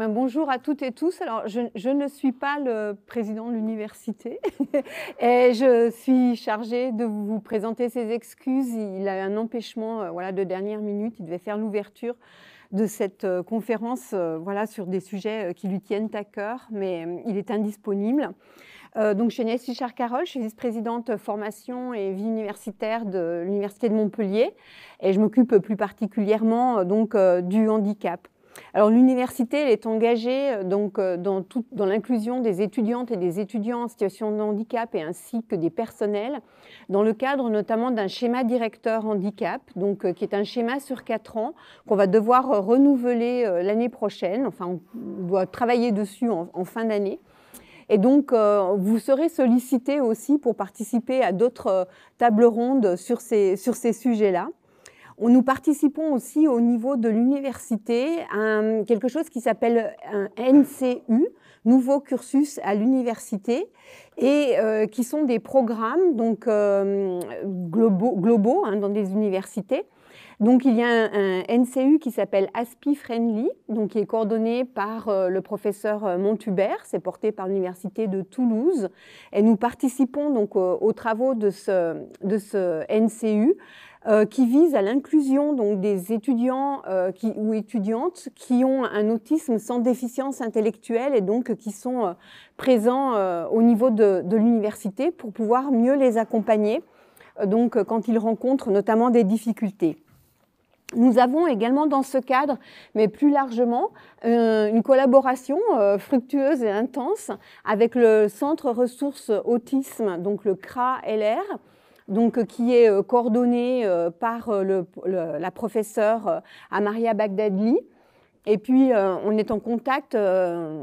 bonjour à toutes et tous. Alors, je ne suis pas le président de l'université et je suis chargée de vous présenter ses excuses. Il a un empêchement voilà, de dernière minute. Il devait faire l'ouverture de cette conférence voilà, sur des sujets qui lui tiennent à cœur, mais il est indisponible. Donc, je suis Agnès Fichard-Carol, je suis vice-présidente formation et vie universitaire de l'Université de Montpellier et je m'occupe plus particulièrement du handicap. Alors, l'université elle est engagée dans l'inclusion des étudiantes et des étudiants en situation de handicap et ainsi que des personnels dans le cadre notamment d'un schéma directeur handicap, qui est un schéma sur 4 ans qu'on va devoir renouveler l'année prochaine. Enfin, on doit travailler dessus en fin d'année. Et donc, vous serez sollicité aussi pour participer à d'autres tables rondes sur ces sujets-là. Nous participons aussi au niveau de l'université à quelque chose qui s'appelle un NCU, Nouveau Cursus à l'Université, et qui sont des programmes globaux dans des universités. Donc, il y a un NCU qui s'appelle ASPI Friendly, qui est coordonné par le professeur Monthubert, c'est porté par l'Université de Toulouse. Et nous participons donc aux travaux de ce NCU qui vise à l'inclusion des étudiants ou étudiantes qui ont un autisme sans déficience intellectuelle et donc qui sont présents au niveau de l'université pour pouvoir mieux les accompagner quand ils rencontrent notamment des difficultés. Nous avons également dans ce cadre, mais plus largement, une collaboration fructueuse et intense avec le Centre Ressources Autisme, donc le CRA-LR, qui est coordonné par la professeure Amaria Bagdadli. Et puis, on est en contact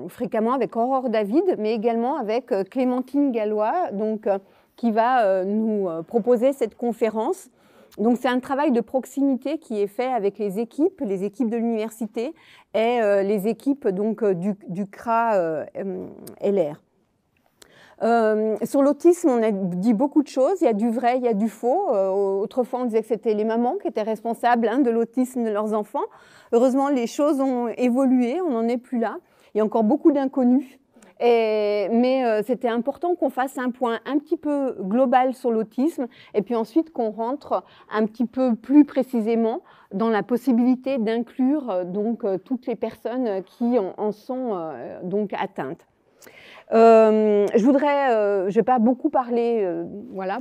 fréquemment avec Aurore David, mais également avec Clémentine Gallois, qui va nous proposer cette conférence. Donc, c'est un travail de proximité qui est fait avec les équipes de l'université et les équipes du CRA-LR. Sur l'autisme, on a dit beaucoup de choses. Il y a du vrai, il y a du faux. Autrefois, on disait que c'était les mamans qui étaient responsables de l'autisme de leurs enfants. Heureusement, les choses ont évolué, on n'en est plus là. Il y a encore beaucoup d'inconnus. Mais c'était important qu'on fasse un point un petit peu global sur l'autisme et puis ensuite qu'on rentre un petit peu plus précisément dans la possibilité d'inclure toutes les personnes qui en sont atteintes. Je ne vais pas beaucoup parler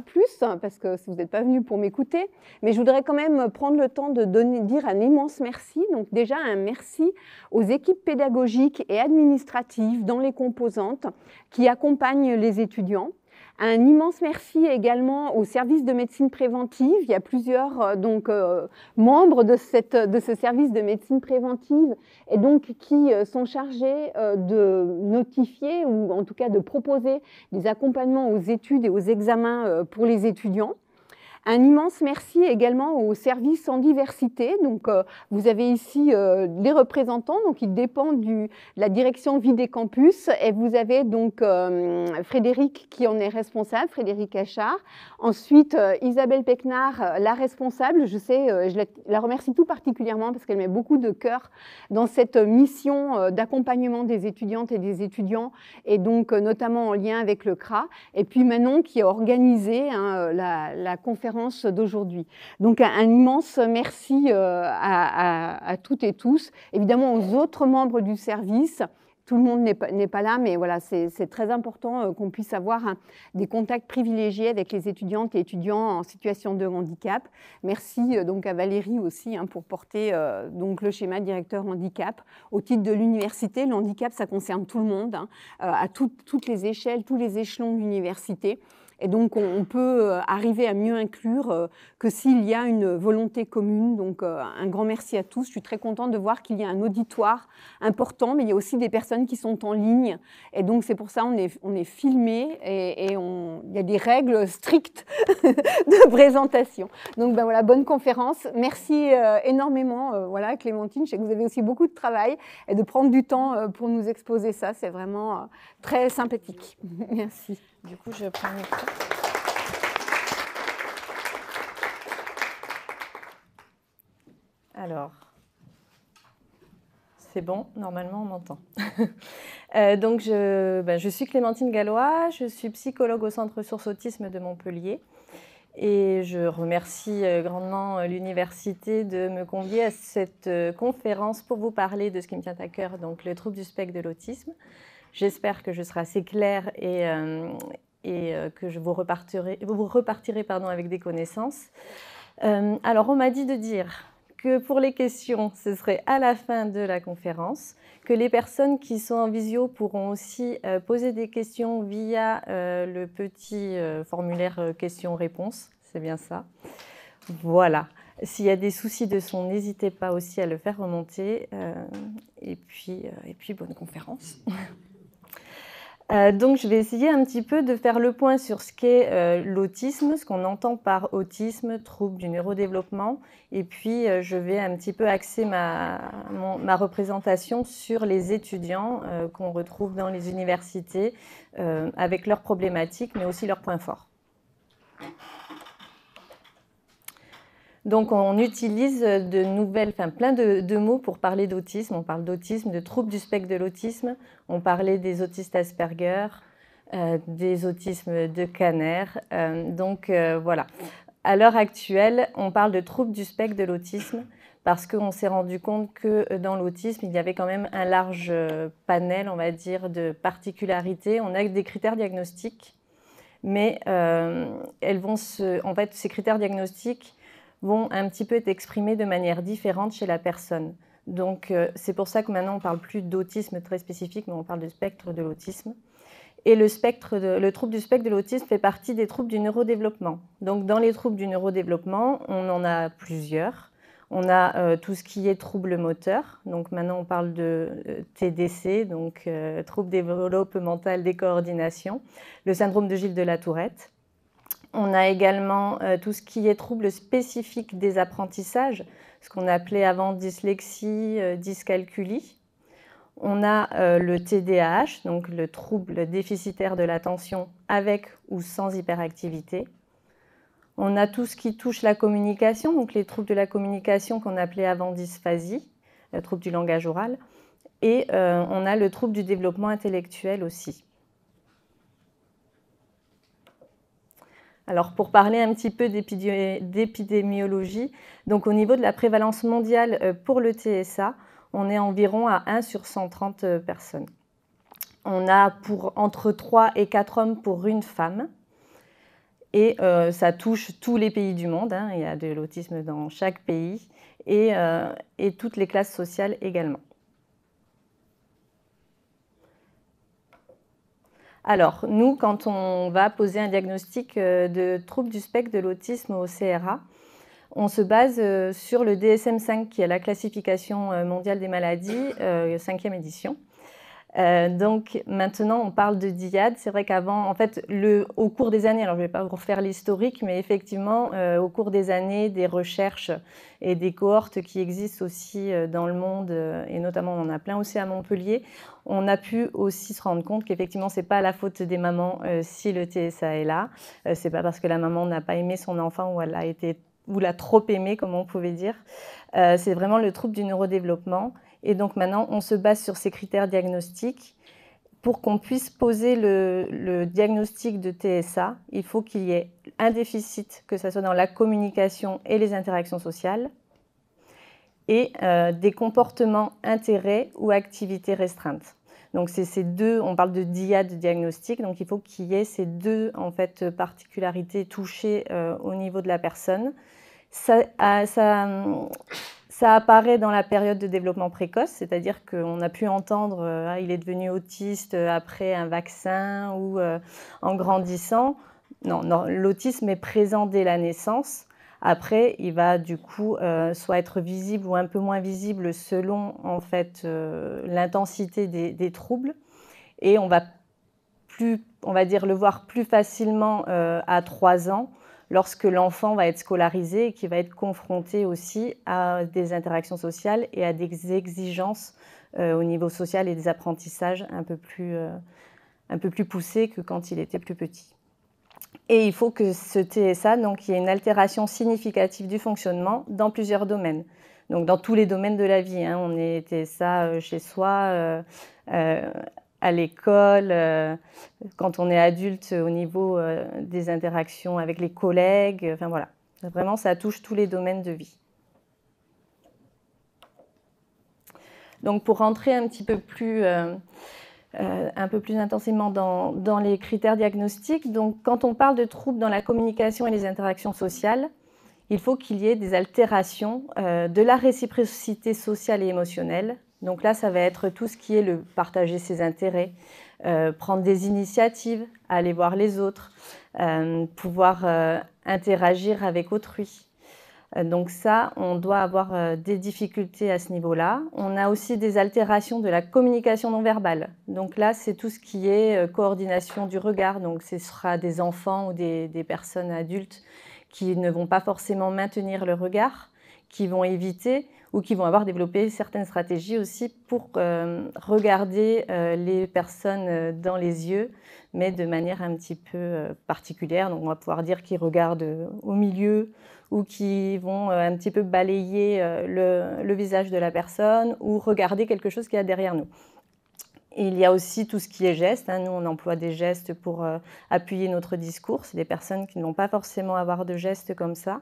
plus, parce que vous n'êtes pas venu pour m'écouter, mais je voudrais quand même prendre le temps de dire un immense merci. Donc déjà, un merci aux équipes pédagogiques et administratives dans les composantes qui accompagnent les étudiants. Un immense merci également au service de médecine préventive. Il y a plusieurs membres de ce service de médecine préventive et qui sont chargés de notifier ou en tout cas de proposer des accompagnements aux études et aux examens pour les étudiants. Un immense merci également au service en diversité. Vous avez ici les représentants, ils dépendent de la direction vie des campus. Et vous avez Frédéric qui en est responsable, Frédéric Achard. Ensuite, Isabelle Pecnard, la responsable. Je la remercie tout particulièrement parce qu'elle met beaucoup de cœur dans cette mission d'accompagnement des étudiantes et des étudiants, et notamment en lien avec le CRA. Et puis Manon qui a organisé la conférence d'aujourd'hui. Donc un immense merci à toutes et tous. Évidemment aux autres membres du service. Tout le monde n'est pas là, mais voilà, c'est très important qu'on puisse avoir des contacts privilégiés avec les étudiantes et étudiants en situation de handicap. Merci à Valérie aussi pour porter le schéma directeur handicap. Au titre de l'université, le handicap, ça concerne tout le monde, à toutes les échelles, tous les échelons de l'université. Et on peut arriver à mieux inclure que s'il y a une volonté commune. Un grand merci à tous. Je suis très contente de voir qu'il y a un auditoire important, mais il y a aussi des personnes qui sont en ligne. Et c'est pour ça on est filmé et il y a des règles strictes de présentation. Bonne conférence. Merci énormément, Clémentine. Je sais que vous avez aussi beaucoup de travail et de prendre du temps pour nous exposer ça. C'est vraiment très sympathique. Merci. Du coup, je prends le micro. Alors, C'est bon, normalement on m'entend. Donc je suis Clémentine Gallois, je suis psychologue au Centre Ressources Autisme de Montpellier et je remercie grandement l'université de me convier à cette conférence pour vous parler de ce qui me tient à cœur, donc le trouble du spectre de l'autisme. J'espère que je serai assez claire et que vous repartirez avec des connaissances. Alors on m'a dit de dire que pour les questions, ce serait à la fin de la conférence, que les personnes qui sont en visio pourront aussi poser des questions via le petit formulaire questions-réponses, c'est bien ça. Voilà. S'il y a des soucis de son, n'hésitez pas aussi à le faire remonter. Et puis, bonne conférence. Donc, je vais essayer un petit peu de faire le point sur ce qu'est l'autisme, ce qu'on entend par autisme, trouble du neurodéveloppement. Et puis, je vais un petit peu axer ma représentation sur les étudiants qu'on retrouve dans les universités avec leurs problématiques, mais aussi leurs points forts. Donc, on utilise plein de mots pour parler d'autisme. On parle d'autisme, de troubles du spectre de l'autisme. On parlait des autistes Asperger, des autismes de Kanner. Voilà. À l'heure actuelle, on parle de troubles du spectre de l'autisme parce qu'on s'est rendu compte que dans l'autisme, il y avait quand même un large panel, on va dire, de particularités. On a des critères diagnostiques, mais ces critères diagnostiques vont un petit peu être exprimés de manière différente chez la personne. Donc, c'est pour ça que maintenant, on ne parle plus d'autisme très spécifique, mais on parle de spectre de l'autisme. Et le trouble du spectre de l'autisme fait partie des troubles du neurodéveloppement. Donc, dans les troubles du neurodéveloppement, on en a plusieurs. On a tout ce qui est trouble moteur. Donc, maintenant, on parle de TDC, donc trouble développemental des coordinations, le syndrome de Gilles de la Tourette. On a également tout ce qui est troubles spécifiques des apprentissages, ce qu'on appelait avant dyslexie, dyscalculie. On a le TDAH, donc le trouble déficitaire de l'attention avec ou sans hyperactivité. On a tout ce qui touche la communication, donc les troubles de la communication qu'on appelait avant dysphasie, le trouble du langage oral. Et on a le trouble du développement intellectuel aussi. Alors, pour parler un petit peu d'épidémiologie, donc au niveau de la prévalence mondiale pour le TSA, on est environ à 1 sur 130 personnes. On a entre 3 et 4 hommes pour une femme. Et ça touche tous les pays du monde. Il y a de l'autisme dans chaque pays et toutes les classes sociales également. Alors, nous, quand on va poser un diagnostic de trouble du spectre de l'autisme au CRA, on se base sur le DSM-5, qui est la classification mondiale des maladies, 5e édition. Donc, maintenant, on parle de DIAD. C'est vrai qu'avant, en fait, au cours des années, alors je ne vais pas vous refaire l'historique, mais effectivement, au cours des années, des recherches et des cohortes qui existent aussi dans le monde, et notamment, on en a plein aussi à Montpellier, on a pu aussi se rendre compte qu'effectivement, ce n'est pas la faute des mamans si le TSA est là. Ce n'est pas parce que la maman n'a pas aimé son enfant ou l'a trop aimé, comme on pouvait dire. C'est vraiment le trouble du neurodéveloppement. Et donc maintenant, on se base sur ces critères diagnostiques. Pour qu'on puisse poser le diagnostic de TSA, il faut qu'il y ait un déficit, que ce soit dans la communication et les interactions sociales, et des comportements, intérêts ou activités restreintes. Donc c'est ces deux, on parle de DIAD diagnostic, donc il faut qu'il y ait ces deux en fait, particularités touchées au niveau de la personne. Ça apparaît dans la période de développement précoce, c'est-à-dire qu'on a pu entendre il est devenu autiste après un vaccin ou en grandissant. Non, l'autisme est présent dès la naissance. Après, il va du coup soit être visible ou un peu moins visible selon en fait, l'intensité des troubles. Et on va le voir plus facilement à 3 ans, lorsque l'enfant va être scolarisé et qu'il va être confronté aussi à des interactions sociales et à des exigences au niveau social et des apprentissages un peu plus poussés que quand il était plus petit. Et il faut que ce TSA, donc, il y ait une altération significative du fonctionnement dans plusieurs domaines. Donc dans tous les domaines de la vie, hein, on était ça chez soi, à l'école, quand on est adulte au niveau des interactions avec les collègues, enfin voilà. Vraiment, ça touche tous les domaines de vie. Donc pour rentrer un peu plus intensément dans les critères diagnostiques, donc quand on parle de troubles dans la communication et les interactions sociales, il faut qu'il y ait des altérations de la réciprocité sociale et émotionnelle. Donc là, ça va être tout ce qui est le partager ses intérêts, prendre des initiatives, aller voir les autres, pouvoir interagir avec autrui. Donc ça, on doit avoir des difficultés à ce niveau-là. On a aussi des altérations de la communication non verbale. Donc là, c'est tout ce qui est coordination du regard. Donc ce sera des enfants ou des personnes adultes qui ne vont pas forcément maintenir le regard, qui vont éviter ou qui vont avoir développé certaines stratégies aussi pour regarder les personnes dans les yeux, mais de manière un petit peu particulière. Donc on va pouvoir dire qu'ils regardent au milieu ou qui vont un petit peu balayer le visage de la personne ou regarder quelque chose qu'il y a derrière nous. Et il y a aussi tout ce qui est gestes. Nous, on emploie des gestes pour appuyer notre discours. C'est des personnes qui ne vont pas forcément avoir de gestes comme ça.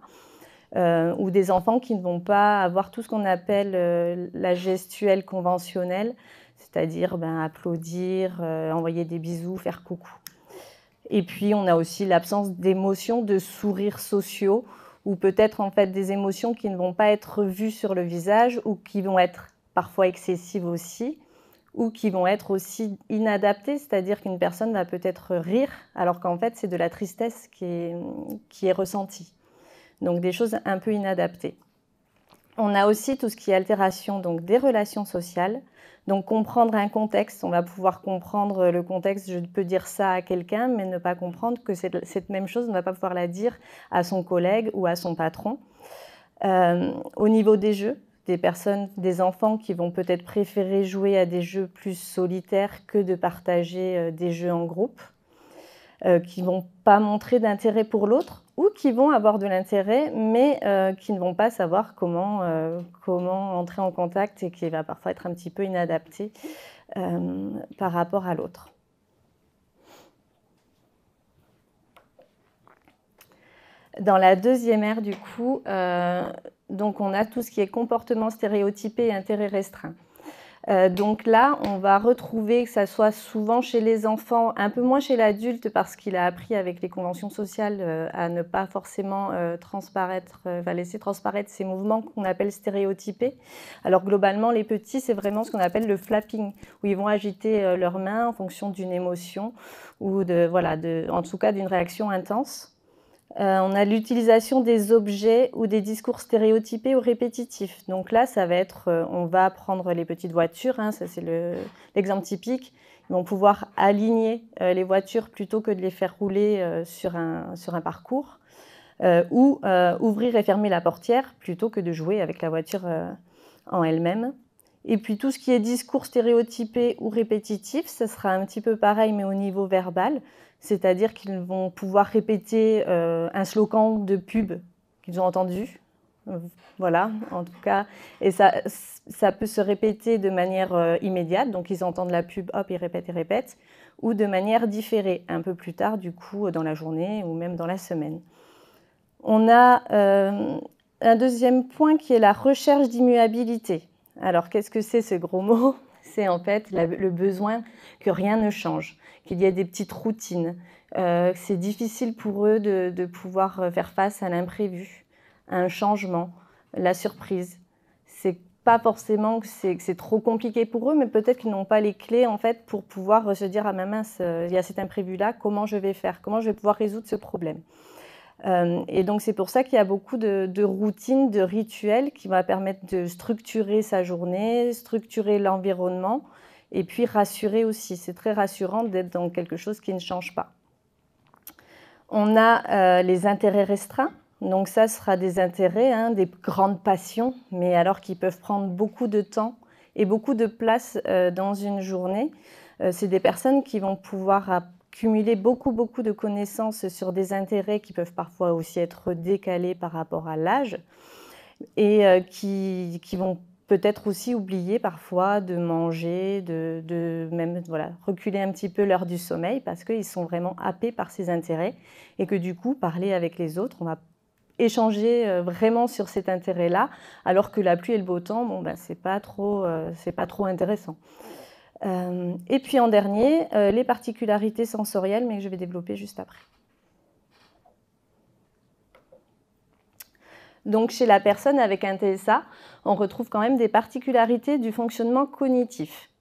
Ou des enfants qui ne vont pas avoir tout ce qu'on appelle la gestuelle conventionnelle, c'est-à-dire applaudir, envoyer des bisous, faire coucou. Et puis, on a aussi l'absence d'émotions, de sourires sociaux, ou peut-être en fait des émotions qui ne vont pas être vues sur le visage ou qui vont être parfois excessives aussi, ou qui vont être aussi inadaptées, c'est-à-dire qu'une personne va peut-être rire alors qu'en fait c'est de la tristesse qui est ressentie. Donc des choses un peu inadaptées. On a aussi tout ce qui est altération donc des relations sociales. Donc comprendre un contexte, on va pouvoir comprendre le contexte, je peux dire ça à quelqu'un, mais ne pas comprendre que cette même chose, on ne va pas pouvoir la dire à son collègue ou à son patron. Au niveau des jeux, des enfants qui vont peut-être préférer jouer à des jeux plus solitaires que de partager des jeux en groupe, qui ne vont pas montrer d'intérêt pour l'autre ou qui vont avoir de l'intérêt, mais qui ne vont pas savoir comment entrer en contact et qui va parfois être un petit peu inadapté par rapport à l'autre. Dans la deuxième ère, du coup, donc on a tout ce qui est comportement stéréotypé et intérêt restreint. Donc là, on va retrouver que ça soit souvent chez les enfants, un peu moins chez l'adulte parce qu'il a appris avec les conventions sociales à ne pas forcément va laisser transparaître ces mouvements qu'on appelle stéréotypés. Alors globalement, les petits, c'est vraiment ce qu'on appelle le flapping, où ils vont agiter leurs mains en fonction d'une émotion ou en tout cas d'une réaction intense. On a l'utilisation des objets ou des discours stéréotypés ou répétitifs. Donc là, ça va être, on va prendre les petites voitures, ça c'est l'exemple typique. Ils vont pouvoir aligner les voitures plutôt que de les faire rouler sur un parcours, ou ouvrir et fermer la portière plutôt que de jouer avec la voiture en elle-même. Et puis tout ce qui est discours stéréotypé ou répétitif, ça sera un petit peu pareil mais au niveau verbal. C'est-à-dire qu'ils vont pouvoir répéter un slogan de pub qu'ils ont entendu. Voilà, en tout cas. Et ça peut se répéter de manière immédiate. Donc, ils entendent la pub, hop, ils répètent. Ou de manière différée, un peu plus tard, du coup, dans la journée ou même dans la semaine. On a un deuxième point qui est la recherche d'immuabilité. Alors, qu'est-ce que c'est ce gros mot ? C'est en fait le besoin que rien ne change, qu'il y ait des petites routines. C'est difficile pour eux de pouvoir faire face à l'imprévu, à un changement, la surprise. C'est pas forcément que c'est trop compliqué pour eux, mais peut-être qu'ils n'ont pas les clés en fait pour pouvoir se dire « Ah ma mince, il y a cet imprévu-là, comment je vais faire ? Comment je vais pouvoir résoudre ce problème ?» Et donc c'est pour ça qu'il y a beaucoup de routines, de rituels qui vont permettre de structurer sa journée, structurer l'environnement et puis rassurer aussi. C'est très rassurant d'être dans quelque chose qui ne change pas. On a les intérêts restreints. Donc ça sera des intérêts, des grandes passions, mais alors qui peuvent prendre beaucoup de temps et beaucoup de place dans une journée. C'est des personnes qui vont pouvoir cumuler beaucoup de connaissances sur des intérêts qui peuvent parfois aussi être décalés par rapport à l'âge. et qui vont peut-être aussi oublier parfois de manger, de même voilà, reculer un petit peu l'heure du sommeil parce qu'ils sont vraiment happés par ces intérêts et que du coup, parler avec les autres, on va échanger vraiment sur cet intérêt-là, alors que la pluie et le beau temps, bon, ben, c'est pas trop intéressant. Et puis en dernier, les particularités sensorielles, mais que je vais développer juste après. Donc chez la personne avec un TSA, on retrouve quand même des particularités du fonctionnement cognitif.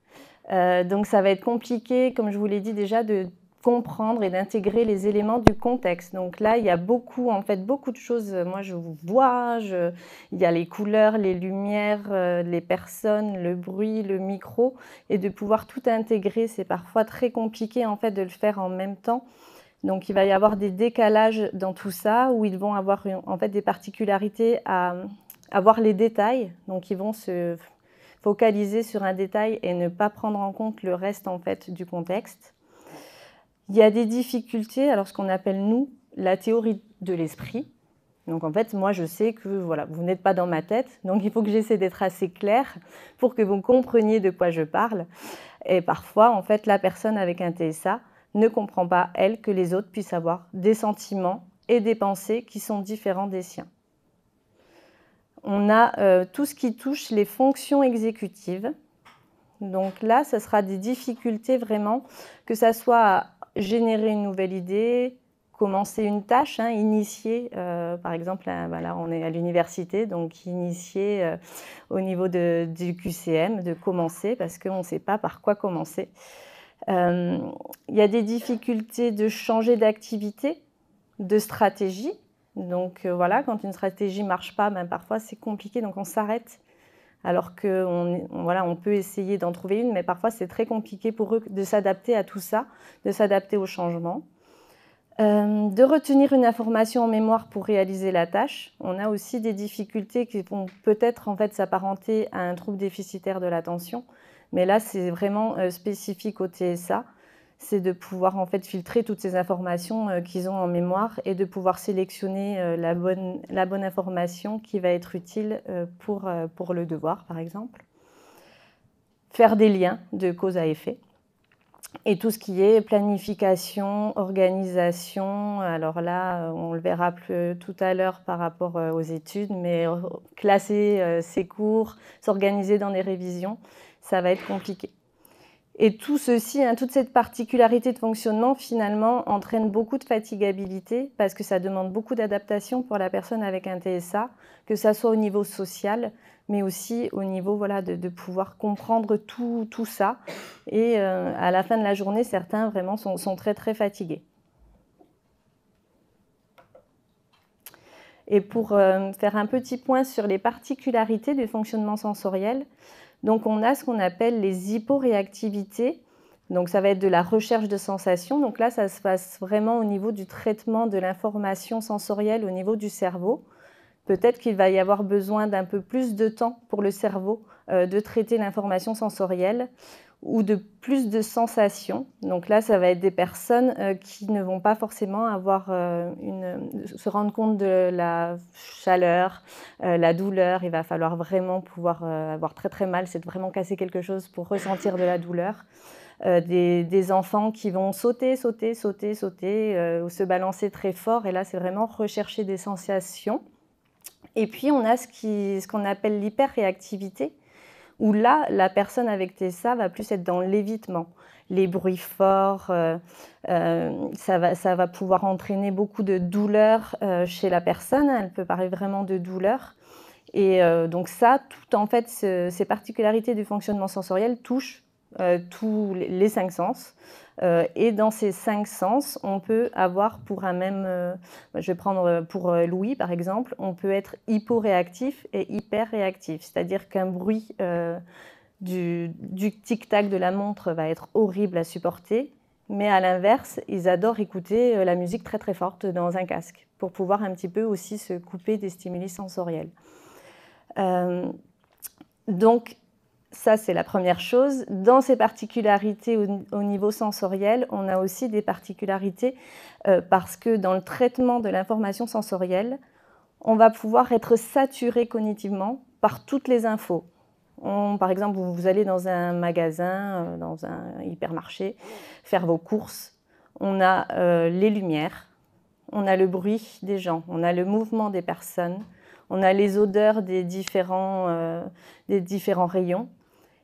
Donc ça va être compliqué, comme je vous l'ai dit déjà, de comprendre et d'intégrer les éléments du contexte. Donc là, il y a beaucoup de choses. Moi, je vois, il y a les couleurs, les lumières, les personnes, le bruit, le micro, et de pouvoir tout intégrer, c'est parfois très compliqué en fait de le faire en même temps. Donc il va y avoir des décalages dans tout ça, où ils vont avoir en fait des particularités à voir les détails. Donc ils vont se focaliser sur un détail et ne pas prendre en compte le reste en fait du contexte. Il y a des difficultés, alors ce qu'on appelle nous la théorie de l'esprit. Donc en fait, moi je sais que voilà, vous n'êtes pas dans ma tête, donc il faut que j'essaie d'être assez claire pour que vous compreniez de quoi je parle. Et parfois, en fait, la personne avec un TSA ne comprend pas, elle, que les autres puissent avoir des sentiments et des pensées qui sont différents des siens. On a tout ce qui touche les fonctions exécutives. Donc là, ce sera des difficultés vraiment, que ça soit à générer une nouvelle idée, commencer une tâche, initier, par exemple, là on est à l'université, donc initier au niveau du QCM, de commencer, parce qu'on ne sait pas par quoi commencer. Il y a des difficultés de changer d'activité, de stratégie. Donc voilà, quand une stratégie ne marche pas, parfois c'est compliqué, donc on s'arrête. Alors qu'on peut essayer d'en trouver une, mais parfois c'est très compliqué pour eux de s'adapter à tout ça, de s'adapter au changement. De retenir une information en mémoire pour réaliser la tâche. On a aussi des difficultés qui vont peut-être en fait s'apparenter à un trouble déficitaire de l'attention, mais là c'est vraiment spécifique au TSA. C'est de pouvoir en fait filtrer toutes ces informations qu'ils ont en mémoire et de pouvoir sélectionner la bonne information qui va être utile pour le devoir, par exemple. Faire des liens de cause à effet. Et tout ce qui est planification, organisation, alors là, on le verra tout à l'heure par rapport aux études, mais classer ses cours, s'organiser dans des révisions, ça va être compliqué. Et tout ceci, toute cette particularité de fonctionnement, finalement, entraîne beaucoup de fatigabilité parce que ça demande beaucoup d'adaptation pour la personne avec un TSA, que ça soit au niveau social, mais aussi au niveau de pouvoir comprendre tout ça. Et à la fin de la journée, certains vraiment sont très, très fatigués. Et pour faire un petit point sur les particularités du fonctionnement sensoriel, donc on a ce qu'on appelle les hyporéactivités. Donc ça va être de la recherche de sensations. Donc là, ça se passe vraiment au niveau du traitement de l'information sensorielle au niveau du cerveau. Peut-être qu'il va y avoir besoin d'un peu plus de temps pour le cerveau de traiter l'information sensorielle ou de plus de sensations. Donc là, ça va être des personnes qui ne vont pas forcément se rendre compte de la chaleur, la douleur. Il va falloir vraiment pouvoir avoir très très mal, c'est vraiment casser quelque chose pour ressentir de la douleur. Des enfants qui vont sauter, ou se balancer très fort. Et là, c'est vraiment rechercher des sensations. Et puis, on a ce qu'on appelle l'hyperréactivité, où là, la personne avec TSA va plus être dans l'évitement. Les bruits forts, ça va pouvoir entraîner beaucoup de douleur chez la personne. Elle peut parler vraiment de douleur. Et donc ça, en fait, ces particularités du fonctionnement sensoriel touchent tous les 5 sens. Et dans ces 5 sens, on peut avoir pour un même... je vais prendre pour Louis, par exemple, on peut être hyporéactif et hyperréactif. C'est-à-dire qu'un bruit du tic-tac de la montre va être horrible à supporter, mais à l'inverse, ils adorent écouter la musique très très forte dans un casque pour pouvoir un petit peu aussi se couper des stimuli sensoriels. Donc, ça, c'est la première chose. Dans ces particularités au niveau sensoriel, on a aussi des particularités parce que dans le traitement de l'information sensorielle, on va pouvoir être saturé cognitivement par toutes les infos. Par exemple, vous allez dans un magasin, dans un hypermarché, faire vos courses. On a les lumières, on a le bruit des gens, on a le mouvement des personnes, on a les odeurs des différents rayons.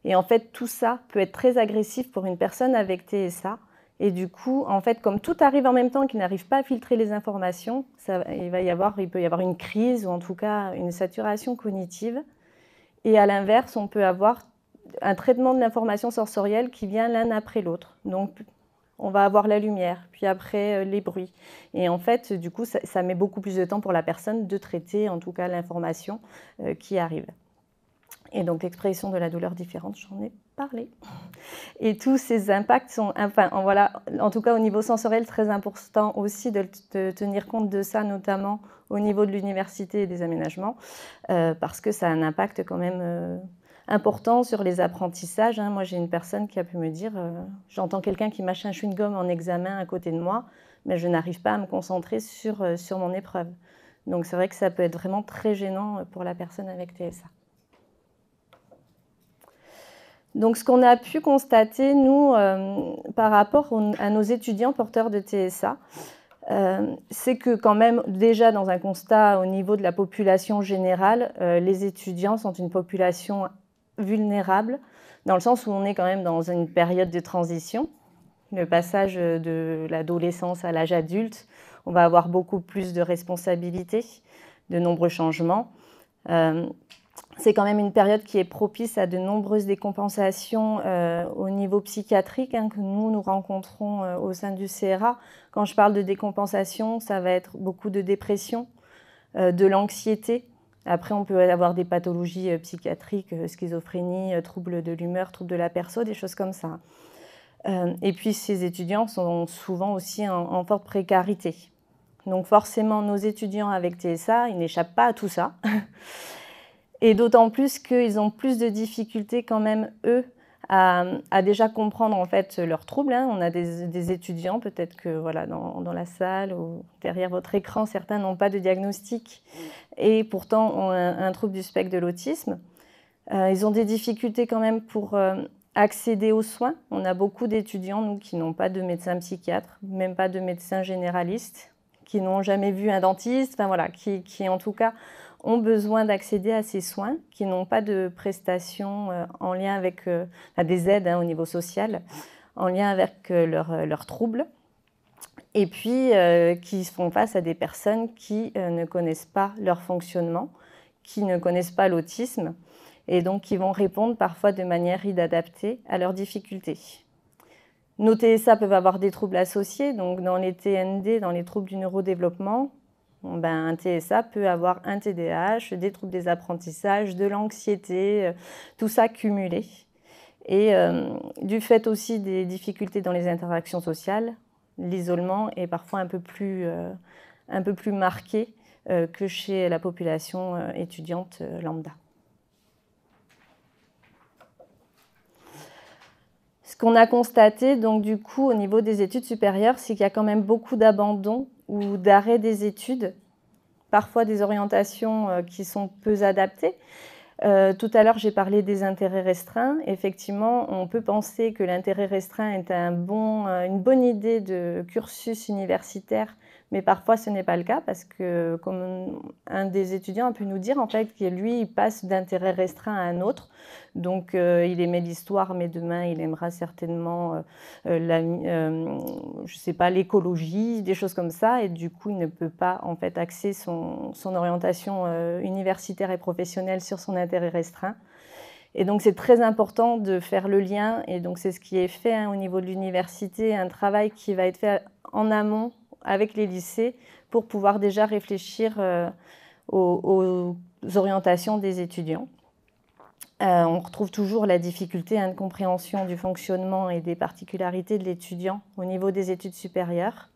Et en fait, tout ça peut être très agressif pour une personne avec TSA. Et du coup, en fait, comme tout arrive en même temps, qu'il n'arrive pas à filtrer les il peut y avoir une crise ou en tout cas une saturation cognitive. Et à l'inverse, on peut avoir un traitement de l'information sensorielle qui vient l'un après l'autre. Donc, on va avoir la lumière, puis après les bruits. Et en fait, du coup, ça met beaucoup plus de temps pour la personne de traiter, en tout cas, l'information qui arrive. Et donc, l'expression de la douleur différente, j'en ai parlé. Et tous ces impacts sont, en tout cas au niveau sensoriel, très important aussi de tenir compte de ça, notamment au niveau de l'université et des aménagements, parce que ça a un impact quand même important sur les apprentissages. Moi, j'ai une personne qui a pu me dire j'entends quelqu'un qui mâche un chewing-gum en examen à côté de moi, mais je n'arrive pas à me concentrer sur mon épreuve. Donc, c'est vrai que ça peut être vraiment très gênant pour la personne avec TSA. Donc, ce qu'on a pu constater, nous, par rapport à nos étudiants porteurs de TSA, c'est que quand même, déjà dans un constat au niveau de la population générale, les étudiants sont une population vulnérable, dans le sens où on est quand même dans une période de transition, le passage de l'adolescence à l'âge adulte. On va avoir beaucoup plus de responsabilités, de nombreux changements. C'est quand même une période qui est propice à de nombreuses décompensations au niveau psychiatrique que nous rencontrons au sein du CRA. Quand je parle de décompensation, ça va être beaucoup de dépression, de l'anxiété. Après, on peut avoir des pathologies psychiatriques, schizophrénie, troubles de l'humeur, troubles de la perso, des choses comme ça. Et puis, ces étudiants sont souvent aussi en forte précarité. Donc forcément, nos étudiants avec TSA, ils n'échappent pas à tout ça. Et d'autant plus qu'ils ont plus de difficultés quand même, eux, à déjà comprendre en fait leurs troubles. On a des étudiants, peut-être que voilà, dans la salle ou derrière votre écran, certains n'ont pas de diagnostic et pourtant ont un trouble du spectre de l'autisme. Ils ont des difficultés quand même pour accéder aux soins. On a beaucoup d'étudiants, nous, qui n'ont pas de médecin psychiatre, même pas de médecin généraliste, qui n'ont jamais vu un dentiste, enfin voilà, qui en tout cas ont besoin d'accéder à ces soins, qui n'ont pas de prestations en lien avec des aides au niveau social, en lien avec leurs troubles, et puis qui font face à des personnes qui ne connaissent pas leur fonctionnement, qui ne connaissent pas l'autisme, et donc qui vont répondre parfois de manière inadaptée à leurs difficultés. Nos TSA peuvent avoir des troubles associés, donc dans les TND, dans les troubles du neurodéveloppement, un TSA peut avoir un TDAH, des troubles des apprentissages, de l'anxiété, tout ça cumulé. Et du fait aussi des difficultés dans les interactions sociales, l'isolement est parfois un peu plus marqué que chez la population étudiante lambda. Ce qu'on a constaté, donc, du coup, au niveau des études supérieures, c'est qu'il y a quand même beaucoup d'abandon ou d'arrêt des études, parfois des orientations qui sont peu adaptées. Tout à l'heure, j'ai parlé des intérêts restreints. Effectivement, on peut penser que l'intérêt restreint est une bonne idée de cursus universitaire, mais parfois ce n'est pas le cas parce que, comme un des étudiants a pu nous dire, en fait, que lui, il passe d'intérêt restreint à un autre. Donc, il aimait l'histoire, mais demain, il aimera certainement, je sais pas, l'écologie, des choses comme ça. Et du coup, il ne peut pas, en fait, axer son orientation universitaire et professionnelle sur son intérêt restreint. Et donc, c'est très important de faire le lien. Et donc, c'est ce qui est fait au niveau de l'université, un travail qui va être fait en amont avec les lycées pour pouvoir déjà réfléchir aux orientations des étudiants. On retrouve toujours la difficulté de compréhension du fonctionnement et des particularités de l'étudiant au niveau des études supérieures.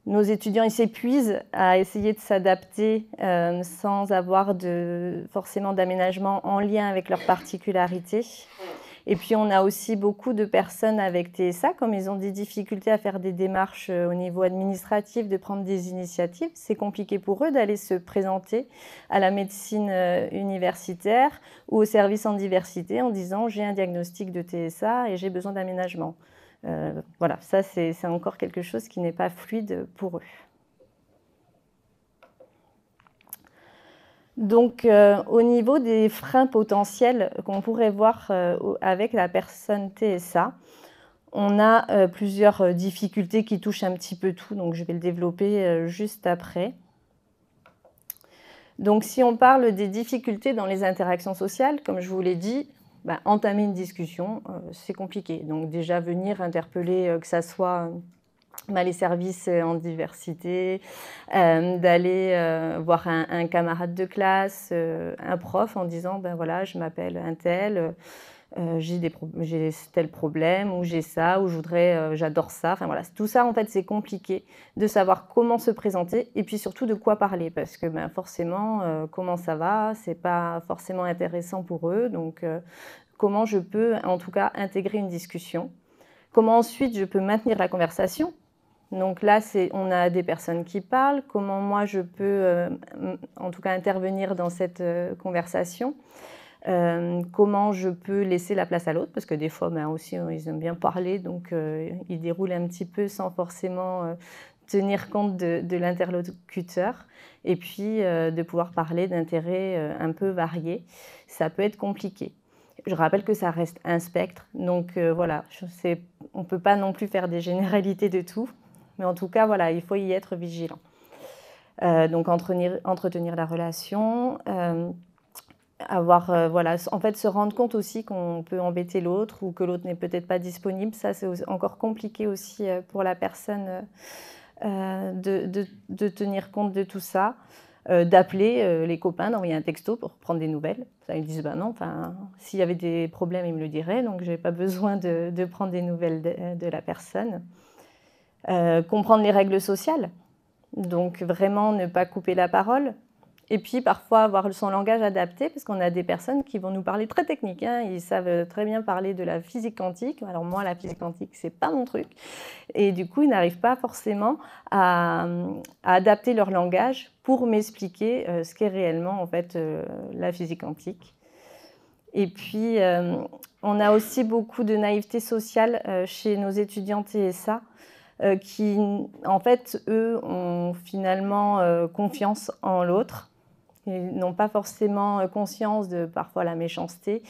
Nos étudiants ils s'épuisent à essayer de s'adapter sans avoir forcément d'aménagement en lien avec leurs particularités. Et puis, on a aussi beaucoup de personnes avec TSA, comme ils ont des difficultés à faire des démarches au niveau administratif, de prendre des initiatives. C'est compliqué pour eux d'aller se présenter à la médecine universitaire ou au service en diversité en disant « j'ai un diagnostic de TSA et j'ai besoin d'aménagement ». Voilà, ça c'est encore quelque chose qui n'est pas fluide pour eux. Donc, au niveau des freins potentiels qu'on pourrait voir avec la personne TSA, on a plusieurs difficultés qui touchent un petit peu tout, donc je vais le développer juste après. Donc, si on parle des difficultés dans les interactions sociales, comme je vous l'ai dit, entamer une discussion, c'est compliqué. Donc, déjà venir interpeller, que ça soit les services en diversité, d'aller voir un camarade de classe, un prof en disant voilà, je m'appelle un tel, j'ai tel problème, ou j'ai ça, ou j'adore ça. Enfin voilà, tout ça en fait c'est compliqué de savoir comment se présenter et puis surtout de quoi parler parce que forcément comment ça va, c'est pas forcément intéressant pour eux. Donc comment je peux en tout cas intégrer une discussion, comment ensuite je peux maintenir la conversation. Donc là, on a des personnes qui parlent, comment moi je peux en tout cas intervenir dans cette conversation, comment je peux laisser la place à l'autre, parce que des fois aussi ils aiment bien parler, donc ils déroulent un petit peu sans forcément tenir compte de l'interlocuteur, et puis de pouvoir parler d'intérêts un peu variés. Ça peut être compliqué. Je rappelle que ça reste un spectre, donc voilà, on ne peut pas non plus faire des généralités de tout. Mais en tout cas, voilà, il faut y être vigilant. Donc, entretenir la relation, voilà, en fait, se rendre compte aussi qu'on peut embêter l'autre ou que l'autre n'est peut-être pas disponible. Ça, c'est encore compliqué aussi pour la personne de tenir compte de tout ça. D'appeler les copains, d'envoyer un texto pour prendre des nouvelles. Ça, ils disent, non, s'il y avait des problèmes, ils me le diraient, donc je n'ai pas besoin de prendre des nouvelles de la personne. Comprendre les règles sociales, donc vraiment ne pas couper la parole, et puis parfois avoir son langage adapté, parce qu'on a des personnes qui vont nous parler très technique, hein. Ils savent très bien parler de la physique quantique, alors moi la physique quantique c'est pas mon truc, et du coup ils n'arrivent pas forcément à adapter leur langage pour m'expliquer ce qu'est réellement en fait la physique quantique. Et puis on a aussi beaucoup de naïveté sociale chez nos étudiants TSA, qui, en fait, eux, ont finalement confiance en l'autre. Ils n'ont pas forcément conscience de parfois la méchanceté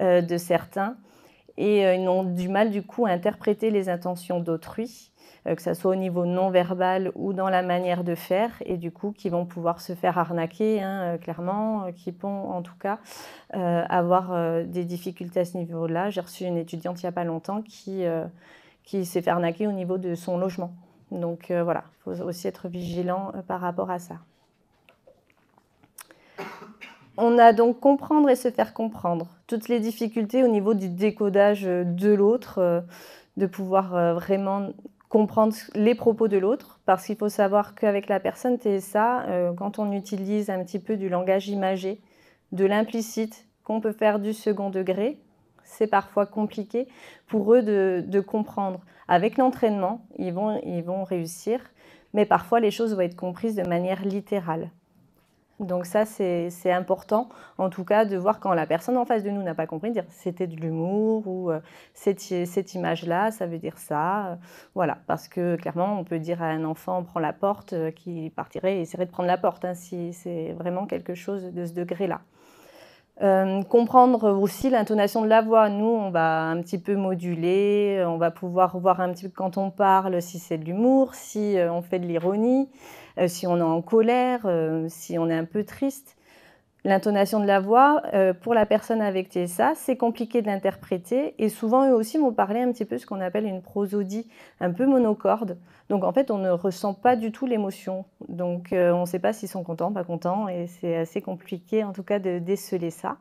de certains. Et ils ont du mal, du coup, à interpréter les intentions d'autrui, que ce soit au niveau non-verbal ou dans la manière de faire, et du coup, qui vont pouvoir se faire arnaquer, hein, clairement, qui vont, en tout cas, avoir des difficultés à ce niveau-là. J'ai reçu une étudiante il n'y a pas longtemps qui s'est fait arnaquer au niveau de son logement. Donc voilà, il faut aussi être vigilant par rapport à ça. On a donc comprendre et se faire comprendre. Toutes les difficultés au niveau du décodage de l'autre, de pouvoir vraiment comprendre les propos de l'autre, parce qu'il faut savoir qu'avec la personne TSA, quand on utilise un petit peu du langage imagé, de l'implicite, qu'on peut faire du second degré, c'est parfois compliqué pour eux de comprendre. Avec l'entraînement, ils vont réussir, mais parfois les choses vont être comprises de manière littérale. Donc ça, c'est important, en tout cas, de voir quand la personne en face de nous n'a pas compris, de dire c'était de l'humour ou cette image-là, ça veut dire ça. Voilà, parce que clairement, on peut dire à un enfant, prends la porte, qui partirait et essaierait de prendre la porte, hein, si c'est vraiment quelque chose de ce degré-là. Comprendre aussi l'intonation de la voix. Nous, on va un petit peu moduler, on va pouvoir voir un petit peu quand on parle si c'est de l'humour, si on fait de l'ironie, si on est en colère, si on est un peu triste. L'intonation de la voix, pour la personne avec TSA, c'est compliqué de l'interpréter et souvent eux aussi vont parler un petit peu ce qu'on appelle une prosodie un peu monocorde. Donc en fait, on ne ressent pas du tout l'émotion. Donc on ne sait pas s'ils sont contents, pas contents, et c'est assez compliqué en tout cas de déceler ça.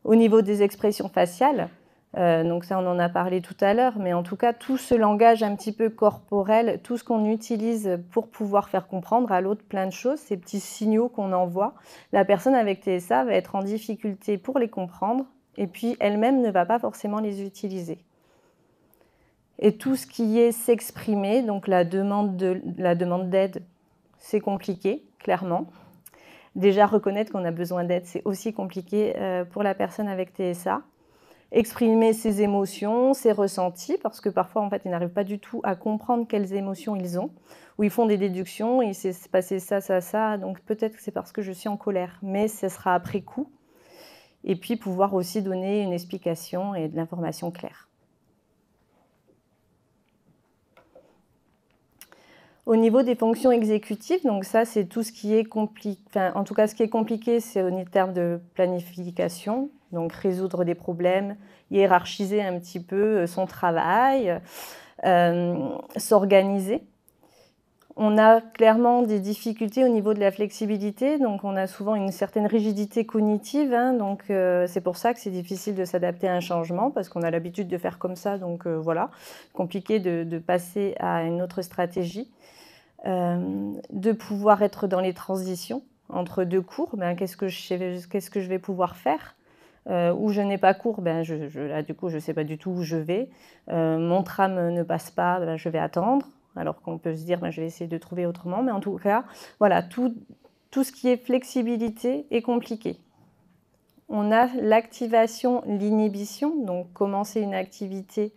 Au niveau des expressions faciales, donc ça on en a parlé tout à l'heure, mais en tout cas tout ce langage un petit peu corporel, tout ce qu'on utilise pour pouvoir faire comprendre à l'autre plein de choses, ces petits signaux qu'on envoie, la personne avec TSA va être en difficulté pour les comprendre et puis elle-même ne va pas forcément les utiliser. Et tout ce qui est s'exprimer, donc la demande d'aide, c'est compliqué, clairement. Déjà, reconnaître qu'on a besoin d'aide, c'est aussi compliqué pour la personne avec TSA. Exprimer ses émotions, ses ressentis, parce que parfois, en fait, ils n'arrivent pas du tout à comprendre quelles émotions ils ont, ou ils font des déductions, il s'est passé ça, ça, ça, donc peut-être que c'est parce que je suis en colère, mais ce sera après coup. Et puis, pouvoir aussi donner une explication et de l'information claire. Au niveau des fonctions exécutives, donc ça, c'est tout ce qui est compliqué. Enfin, en tout cas, ce qui est compliqué, c'est au terme de planification, donc résoudre des problèmes, hiérarchiser un petit peu son travail, s'organiser. On a clairement des difficultés au niveau de la flexibilité, donc on a souvent une certaine rigidité cognitive, hein, donc c'est pour ça que c'est difficile de s'adapter à un changement, parce qu'on a l'habitude de faire comme ça, donc voilà, compliqué de passer à une autre stratégie. De pouvoir être dans les transitions entre deux cours, ben, qu'est-ce que je vais pouvoir faire où je n'ai pas cours, ben, là, du coup, je ne sais pas du tout où je vais. Mon tram ne passe pas, ben, je vais attendre, alors qu'on peut se dire, ben, je vais essayer de trouver autrement. Mais en tout cas, voilà, tout ce qui est flexibilité est compliqué. On a l'activation, l'inhibition, donc commencer une activité,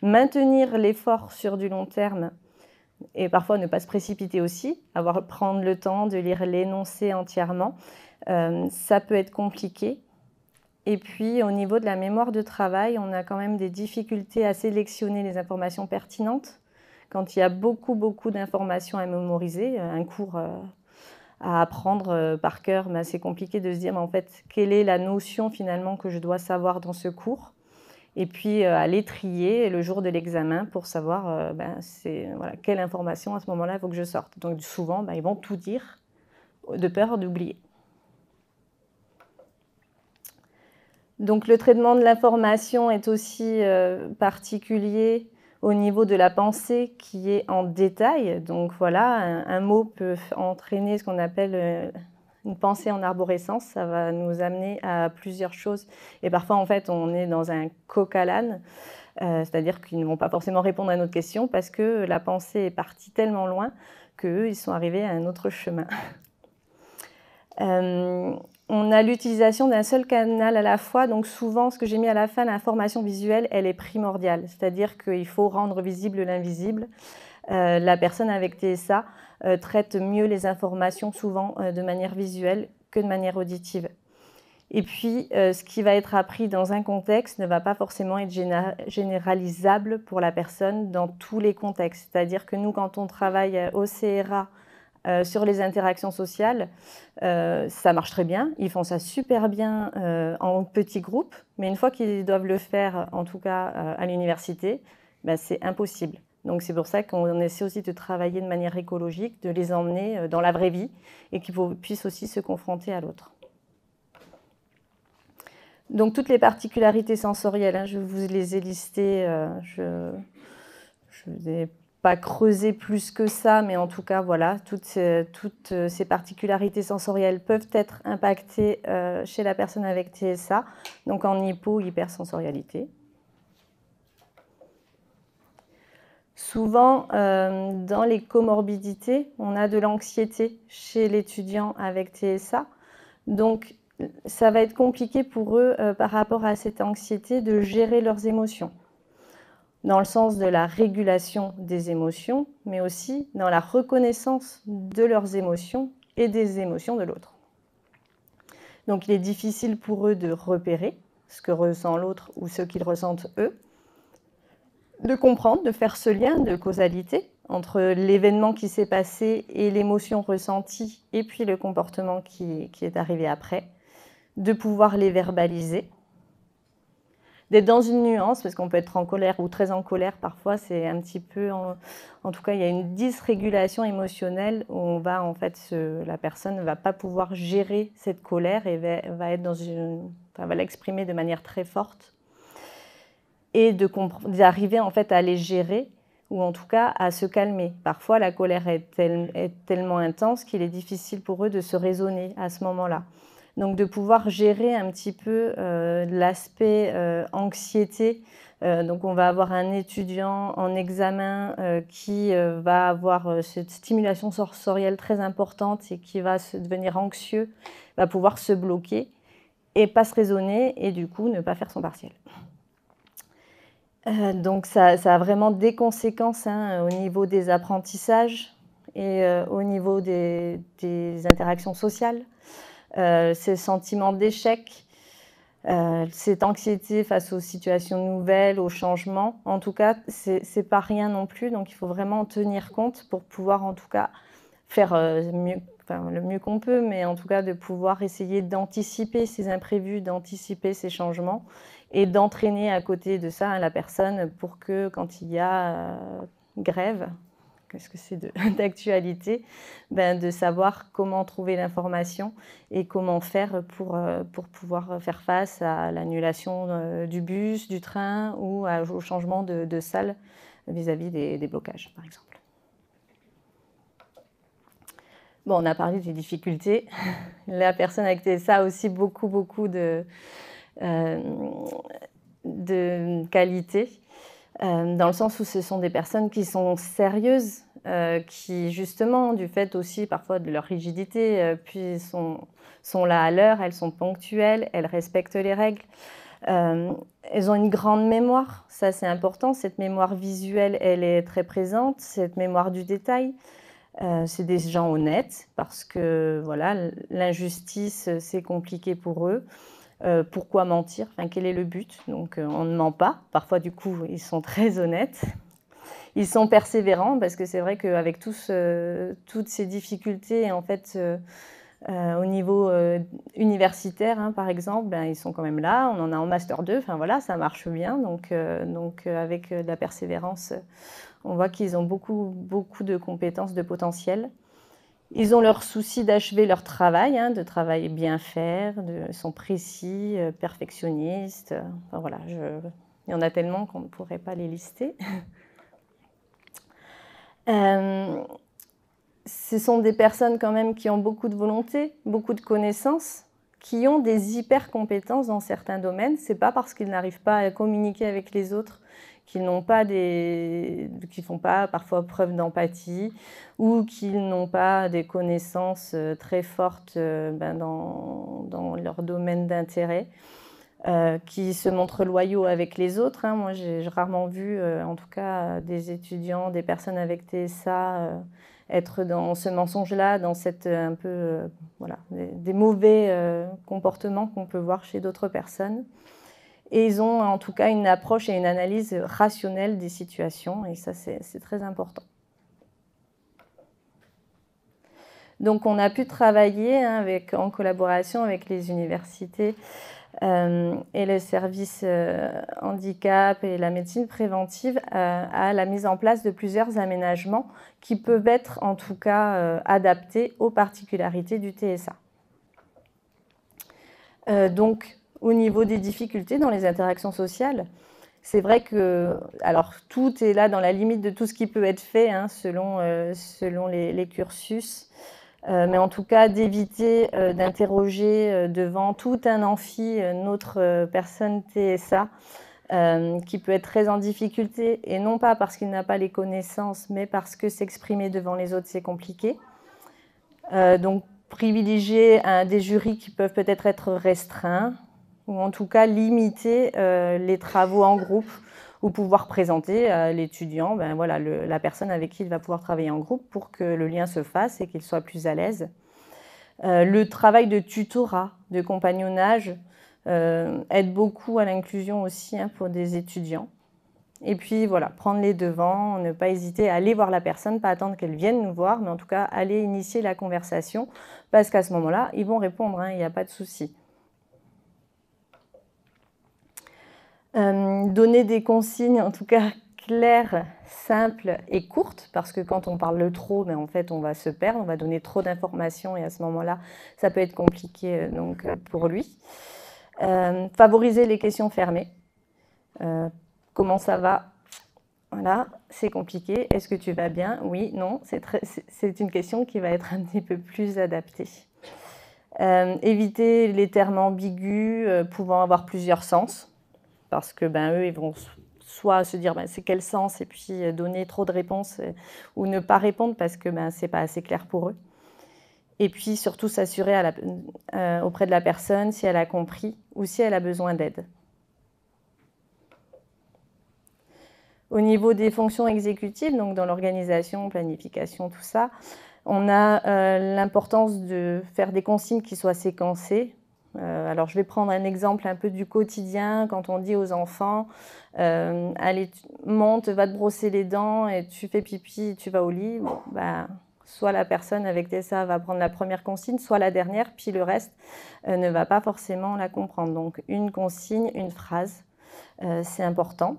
maintenir l'effort sur du long terme, et parfois ne pas se précipiter aussi, prendre le temps de lire l'énoncé entièrement, ça peut être compliqué. Et puis au niveau de la mémoire de travail, on a quand même des difficultés à sélectionner les informations pertinentes. Quand il y a beaucoup d'informations à mémoriser, un cours à apprendre par cœur, ben, c'est compliqué de se dire mais en fait, quelle est la notion finalement que je dois savoir dans ce cours. Et puis aller trier le jour de l'examen pour savoir voilà, quelle information à ce moment-là il faut que je sorte. Donc souvent, ben, ils vont tout dire de peur d'oublier. Donc le traitement de l'information est aussi particulier au niveau de la pensée qui est en détail. Donc voilà, un mot peut entraîner ce qu'on appelle une pensée en arborescence, ça va nous amener à plusieurs choses. Et parfois, en fait, on est dans un coq à l'âne, c'est-à-dire qu'ils ne vont pas forcément répondre à notre question parce que la pensée est partie tellement loin qu'eux, ils sont arrivés à un autre chemin. On a l'utilisation d'un seul canal à la fois, donc souvent, ce que j'ai mis à la fin, l'information visuelle, elle est primordiale, c'est-à-dire qu'il faut rendre visible l'invisible. La personne avec TSA traite mieux les informations souvent de manière visuelle que de manière auditive. Et puis, ce qui va être appris dans un contexte ne va pas forcément être généralisable pour la personne dans tous les contextes. C'est-à-dire que nous, quand on travaille au CRA sur les interactions sociales, ça marche très bien. Ils font ça super bien en petits groupes, mais une fois qu'ils doivent le faire, en tout cas à l'université, ben, c'est impossible. Donc c'est pour ça qu'on essaie aussi de travailler de manière écologique, de les emmener dans la vraie vie et qu'ils puissent aussi se confronter à l'autre. Donc toutes les particularités sensorielles, hein, je vous les ai listées, je n'ai pas creusé plus que ça, mais en tout cas, voilà, toutes ces particularités sensorielles peuvent être impactées chez la personne avec TSA, donc en hypo-hypersensorialité. Souvent, dans les comorbidités, on a de l'anxiété chez l'étudiant avec TSA. Donc, ça va être compliqué pour eux, par rapport à cette anxiété, de gérer leurs émotions. Dans le sens de la régulation des émotions, mais aussi dans la reconnaissance de leurs émotions et des émotions de l'autre. Donc, il est difficile pour eux de repérer ce que ressent l'autre ou ce qu'ils ressentent eux, de comprendre, de faire ce lien de causalité entre l'événement qui s'est passé et l'émotion ressentie et puis le comportement qui est arrivé après, de pouvoir les verbaliser, d'être dans une nuance, parce qu'on peut être en colère ou très en colère, parfois c'est un petit peu, en tout cas il y a une dysrégulation émotionnelle où on va, en fait, la personne ne va pas pouvoir gérer cette colère et va être va l'exprimer de manière très forte. Et d'arriver en fait à les gérer, ou en tout cas à se calmer. Parfois, la colère est tellement intense qu'il est difficile pour eux de se raisonner à ce moment-là. Donc de pouvoir gérer un petit peu l'aspect anxiété. Donc on va avoir un étudiant en examen qui va avoir cette stimulation sensorielle très importante et qui va devenir anxieux, va pouvoir se bloquer et pas se raisonner et du coup ne pas faire son partiel. Donc ça a vraiment des conséquences au niveau des apprentissages et au niveau des interactions sociales. Ces sentiments d'échec, cette anxiété face aux situations nouvelles, aux changements, en tout cas, c'est pas rien non plus. Donc il faut vraiment en tenir compte pour pouvoir en tout cas faire le mieux qu'on peut, mais en tout cas de pouvoir essayer d'anticiper ces imprévus, d'anticiper ces changements et d'entraîner à côté de ça la personne pour que quand il y a grève, qu'est-ce que c'est d'actualité, de savoir comment trouver l'information et comment faire pour pouvoir faire face à l'annulation du bus, du train ou au changement de salle vis-à-vis des blocages, par exemple. Bon, on a parlé des difficultés. La personne avec TSA a aussi beaucoup de qualités, dans le sens où ce sont des personnes qui sont sérieuses, qui justement, du fait aussi parfois de leur rigidité, puis sont là à l'heure, elles sont ponctuelles, elles respectent les règles. Elles ont une grande mémoire, ça c'est important, cette mémoire visuelle, elle est très présente, cette mémoire du détail. C'est des gens honnêtes parce que voilà, l'injustice, c'est compliqué pour eux. Pourquoi mentir? Enfin, quel est le but? Donc, on ne ment pas. Parfois, du coup, ils sont très honnêtes. Ils sont persévérants parce que c'est vrai qu'avec toutes ces difficultés, en fait, au niveau universitaire, par exemple, ils sont quand même là. On en a en Master 2. Enfin, voilà, ça marche bien. Donc avec de la persévérance, on voit qu'ils ont beaucoup de compétences, de potentiel. Ils ont leur souci d'achever leur travail, de travailler bien faire, ils sont précis, perfectionnistes. Enfin, voilà, il y en a tellement qu'on ne pourrait pas les lister. Ce sont des personnes quand même qui ont beaucoup de volonté, beaucoup de connaissances, qui ont des hyper compétences dans certains domaines. Ce n'est pas parce qu'ils n'arrivent pas à communiquer avec les autres qu'ils n'ont pas qui font pas parfois preuve d'empathie ou qu'ils n'ont pas des connaissances très fortes dans leur domaine d'intérêt, qui se montrent loyaux avec les autres. Moi, j'ai rarement vu, en tout cas, des étudiants, des personnes avec TSA être dans ce mensonge-là, dans cette un peu voilà, des mauvais comportements qu'on peut voir chez d'autres personnes. Et ils ont en tout cas une approche et une analyse rationnelle des situations, et ça c'est très important. Donc on a pu travailler en collaboration avec les universités et le service handicap et la médecine préventive à la mise en place de plusieurs aménagements qui peuvent être en tout cas adaptés aux particularités du TSA. Donc au niveau des difficultés dans les interactions sociales, c'est vrai que alors, tout est là dans la limite de tout ce qui peut être fait selon les cursus. Mais en tout cas, d'éviter d'interroger devant tout un amphi notre personne TSA qui peut être très en difficulté, et non pas parce qu'il n'a pas les connaissances, mais parce que s'exprimer devant les autres, c'est compliqué. Donc, privilégier des jurys qui peuvent peut-être être restreints, ou en tout cas limiter les travaux en groupe, ou pouvoir présenter à l'étudiant voilà, la personne avec qui il va pouvoir travailler en groupe pour que le lien se fasse et qu'il soit plus à l'aise. Le travail de tutorat, de compagnonnage, aide beaucoup à l'inclusion aussi pour des étudiants. Et puis voilà, prendre les devants, ne pas hésiter à aller voir la personne, pas attendre qu'elle vienne nous voir, mais en tout cas aller initier la conversation, parce qu'à ce moment-là, ils vont répondre, il n'y a pas de souci. Donner des consignes, en tout cas claires, simples et courtes, parce que quand on parle trop, en fait, on va se perdre, on va donner trop d'informations, et à ce moment-là, ça peut être compliqué pour lui. Favoriser les questions fermées. Comment ça va? Voilà, c'est compliqué. Est-ce que tu vas bien? Oui, non. C'est une question qui va être un petit peu plus adaptée. Éviter les termes ambigus pouvant avoir plusieurs sens, parce que eux, ils vont soit se dire c'est quel sens et puis donner trop de réponses ou ne pas répondre parce que c'est pas assez clair pour eux. Et puis surtout s'assurer auprès de la personne si elle a compris ou si elle a besoin d'aide. Au niveau des fonctions exécutives, donc dans l'organisation, planification, tout ça, on a l'importance de faire des consignes qui soient séquencées. Alors, je vais prendre un exemple un peu du quotidien. Quand on dit aux enfants, allez, monte, va te brosser les dents et tu fais pipi, tu vas au lit. Bon, soit la personne avec TSA va prendre la première consigne, soit la dernière, puis le reste ne va pas forcément la comprendre. Donc, une consigne, une phrase, c'est important.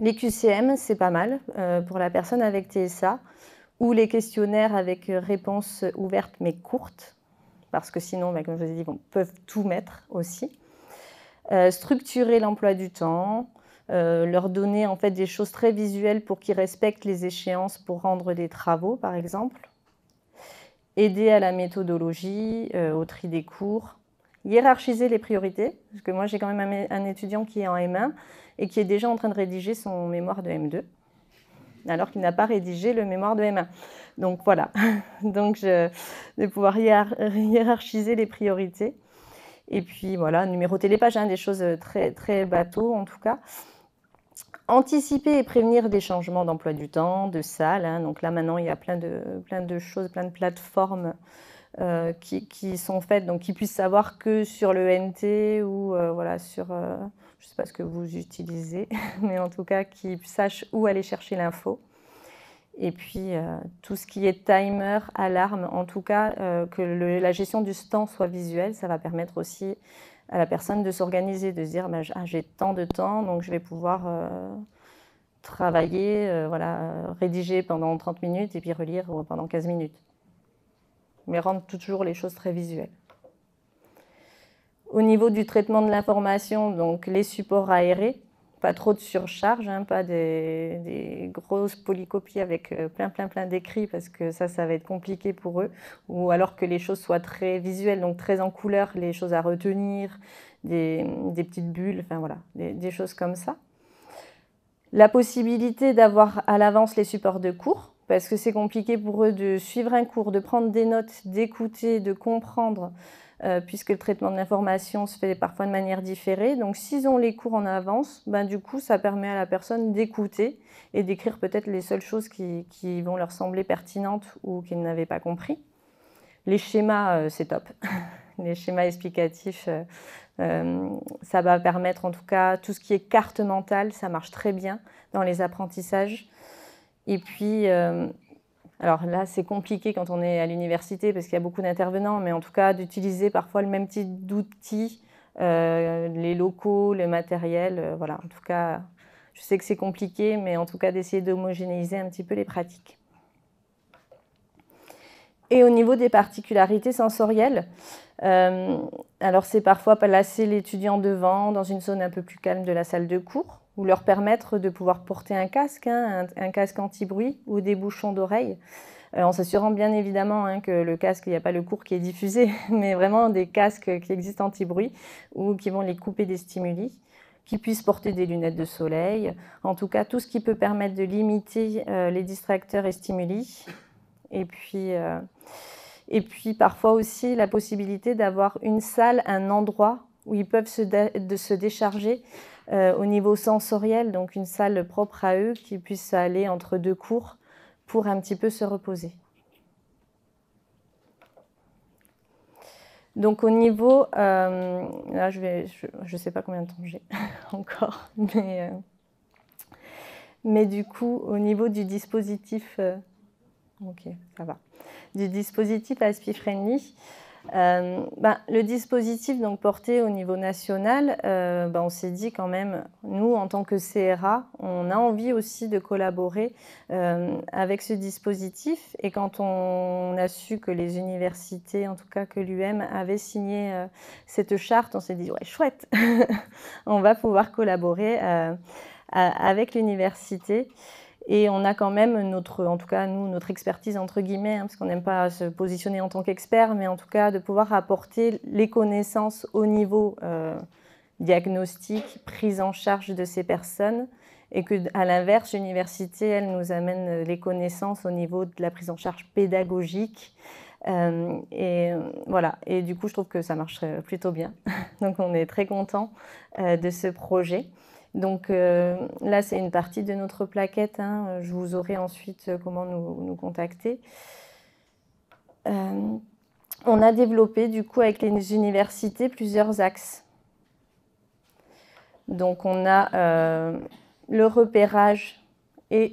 Les QCM, c'est pas mal pour la personne avec TSA, ou les questionnaires avec réponses ouvertes mais courtes, parce que sinon, comme je vous ai dit, ils peuvent tout mettre aussi. Structurer l'emploi du temps, leur donner en fait des choses très visuelles pour qu'ils respectent les échéances pour rendre des travaux, par exemple. Aider à la méthodologie, au tri des cours. Hiérarchiser les priorités, parce que moi j'ai quand même un étudiant qui est en M1 et qui est déjà en train de rédiger son mémoire de M2, alors qu'il n'a pas rédigé le mémoire de M1. Donc voilà, donc de pouvoir hiérarchiser les priorités. Et puis voilà, numéroter les pages, des choses très, très bateau en tout cas. Anticiper et prévenir des changements d'emploi du temps, de salle. Donc là maintenant, il y a plein de choses, plein de plateformes qui sont faites, donc qu'ils puissent savoir que sur le NT ou voilà, sur, je ne sais pas ce que vous utilisez, mais en tout cas qu'ils sachent où aller chercher l'info. Et puis tout ce qui est timer, alarme, en tout cas que la gestion du temps soit visuelle, ça va permettre aussi à la personne de s'organiser, de se dire j'ai tant de temps, donc je vais pouvoir travailler, rédiger pendant 30 minutes et puis relire pendant 15 minutes. Mais rendre toujours les choses très visuelles. Au niveau du traitement de l'information, donc les supports aérés, pas trop de surcharge, pas des grosses polycopies avec plein d'écrits parce que ça va être compliqué pour eux, ou alors que les choses soient très visuelles, donc très en couleur, les choses à retenir, des petites bulles, enfin voilà, des choses comme ça. La possibilité d'avoir à l'avance les supports de cours, parce que c'est compliqué pour eux de suivre un cours, de prendre des notes, d'écouter, de comprendre, puisque le traitement de l'information se fait parfois de manière différée. Donc s'ils ont les cours en avance, du coup ça permet à la personne d'écouter et d'écrire peut-être les seules choses qui vont leur sembler pertinentes ou qu'ils n'avaient pas compris. Les schémas, c'est top. Les schémas explicatifs, ça va permettre en tout cas tout ce qui est carte mentale, ça marche très bien dans les apprentissages. Et puis, alors là, c'est compliqué quand on est à l'université parce qu'il y a beaucoup d'intervenants, mais en tout cas, d'utiliser parfois le même type d'outils, les locaux, le matériel, voilà. En tout cas, je sais que c'est compliqué, mais en tout cas, d'essayer d'homogénéiser un petit peu les pratiques. Et au niveau des particularités sensorielles, alors c'est parfois placer l'étudiant devant, dans une zone un peu plus calme de la salle de cours, ou leur permettre de pouvoir porter un casque, un casque anti-bruit ou des bouchons d'oreille, en s'assurant bien évidemment que le casque, il n'y a pas le cours qui est diffusé, mais vraiment des casques qui existent anti-bruit ou qui vont les couper des stimuli, qui puissent porter des lunettes de soleil, en tout cas tout ce qui peut permettre de limiter les distracteurs et stimuli. Et puis parfois aussi la possibilité d'avoir une salle, un endroit où ils peuvent se décharger au niveau sensoriel, donc une salle propre à eux qui puisse aller entre deux cours pour un petit peu se reposer. Donc au niveau, là je ne sais pas combien de temps j'ai encore, mais du coup au niveau du dispositif, ok, ça va. Du dispositif ASPI Friendly. Le dispositif donc, porté au niveau national, on s'est dit quand même, nous en tant que CRA, on a envie aussi de collaborer avec ce dispositif. Et quand on a su que les universités, en tout cas que l'UM, avait signé cette charte, on s'est dit ouais, chouette, on va pouvoir collaborer avec l'université. Et on a quand même en tout cas nous, notre expertise entre guillemets, parce qu'on n'aime pas se positionner en tant qu'expert, mais en tout cas de pouvoir apporter les connaissances au niveau diagnostic, prise en charge de ces personnes, et que à l'inverse, l'université, elle nous amène les connaissances au niveau de la prise en charge pédagogique. Voilà. Et du coup, je trouve que ça marche plutôt bien. Donc, on est très content de ce projet. Donc là, c'est une partie de notre plaquette. Hein. Je vous aurai ensuite comment nous contacter. On a développé, du coup, avec les universités, plusieurs axes. Donc, on a le repérage et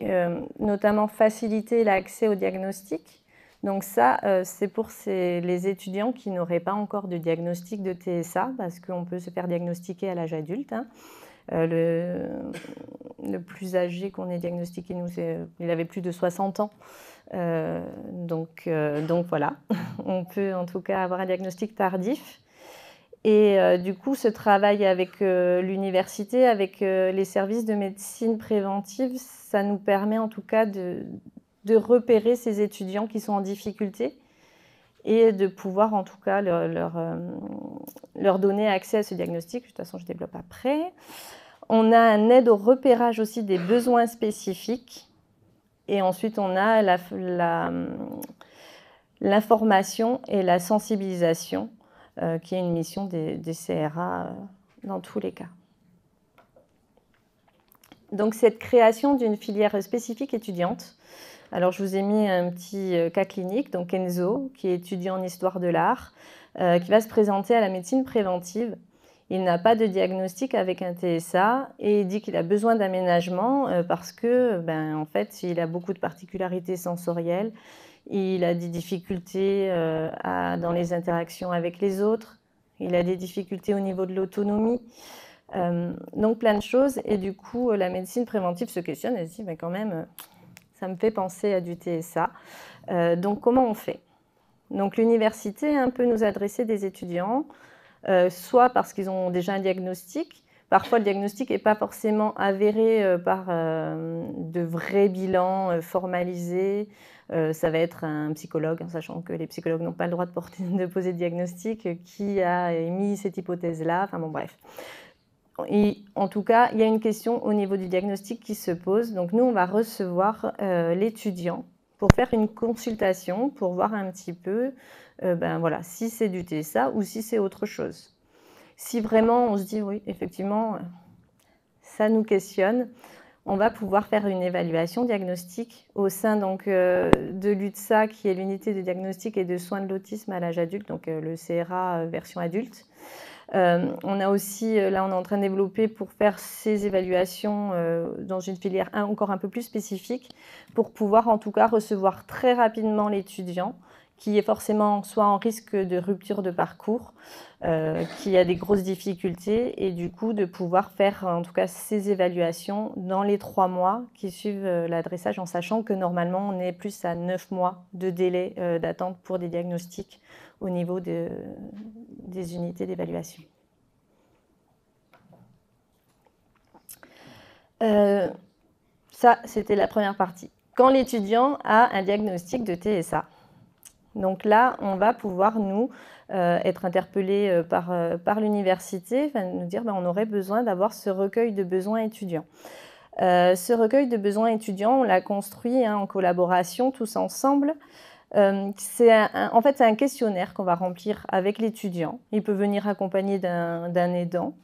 notamment faciliter l'accès au diagnostic. Donc ça, c'est pour les étudiants qui n'auraient pas encore de diagnostic de TSA, parce qu'on peut se faire diagnostiquer à l'âge adulte. Hein. Le plus âgé qu'on ait diagnostiqué, nous, il avait plus de 60 ans. Donc voilà, on peut en tout cas avoir un diagnostic tardif. Et du coup, ce travail avec l'université, avec les services de médecine préventive, ça nous permet en tout cas de repérer ces étudiants qui sont en difficulté et de pouvoir en tout cas leur donner accès à ce diagnostic. De toute façon, je développe après. On a un aide au repérage aussi des besoins spécifiques. Et ensuite, on a l'information et la sensibilisation, qui est une mission des CRA dans tous les cas. Donc, cette création d'une filière spécifique étudiante. Alors, je vous ai mis un petit cas clinique, donc Enzo, qui est étudiant en histoire de l'art, qui va se présenter à la médecine préventive. Il n'a pas de diagnostic avec un TSA et il dit qu'il a besoin d'aménagement parce que, en fait, il a beaucoup de particularités sensorielles. Il a des difficultés dans les interactions avec les autres. Il a des difficultés au niveau de l'autonomie. Donc, plein de choses. Et du coup, la médecine préventive se questionne et se dit, mais quand même, ça me fait penser à du TSA. Donc, comment on fait? Donc, l'université peut nous adresser des étudiants, soit parce qu'ils ont déjà un diagnostic. Parfois, le diagnostic n'est pas forcément avéré par de vrais bilans formalisés. Ça va être un psychologue, en sachant que les psychologues n'ont pas le droit de poser de diagnostic, qui a émis cette hypothèse-là. Enfin bon, bref. Et, en tout cas, il y a une question au niveau du diagnostic qui se pose. Donc, nous, on va recevoir l'étudiant pour faire une consultation, pour voir un petit peu voilà, si c'est du TSA ou si c'est autre chose. Si vraiment on se dit, oui, effectivement, ça nous questionne, on va pouvoir faire une évaluation diagnostique au sein donc, de l'UTSA, qui est l'unité de diagnostic et de soins de l'autisme à l'âge adulte, donc le CRA version adulte. On a aussi, là, on est en train de développer pour faire ces évaluations dans une filière encore un peu plus spécifique, pour pouvoir en tout cas recevoir très rapidement l'étudiant qui est forcément soit en risque de rupture de parcours, qui a des grosses difficultés, et du coup de pouvoir faire en tout cas ces évaluations dans les 3 mois qui suivent l'adressage, en sachant que normalement on est plus à 9 mois de délai d'attente pour des diagnostics au niveau des unités d'évaluation. Ça, c'était la première partie. Quand l'étudiant a un diagnostic de TSA. Donc là, on va pouvoir, nous, être interpellés par l'université, nous dire on aurait besoin d'avoir ce recueil de besoins étudiants. Ce recueil de besoins étudiants, on l'a construit en collaboration, tous ensemble. En fait, c'est un questionnaire qu'on va remplir avec l'étudiant. Il peut venir accompagné d'un aidant.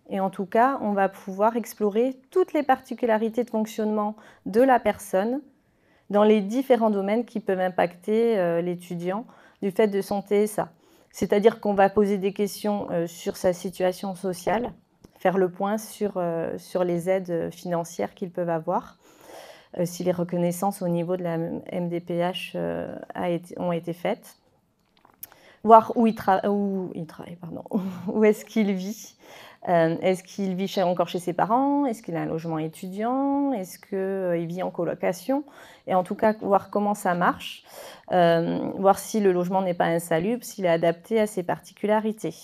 Et en tout cas, on va pouvoir explorer toutes les particularités de fonctionnement de la personne dans les différents domaines qui peuvent impacter l'étudiant du fait de son TSA. C'est-à-dire qu'on va poser des questions sur sa situation sociale, faire le point sur les aides financières qu'ils peuvent avoir, si les reconnaissances au niveau de la MDPH ont été faites, voir où est-ce qu'il vit. Est-ce qu'il vit encore chez ses parents? Est-ce qu'il a un logement étudiant? Est-ce qu'il vit en colocation? Et en tout cas, voir comment ça marche, voir si le logement n'est pas insalubre, s'il est adapté à ses particularités.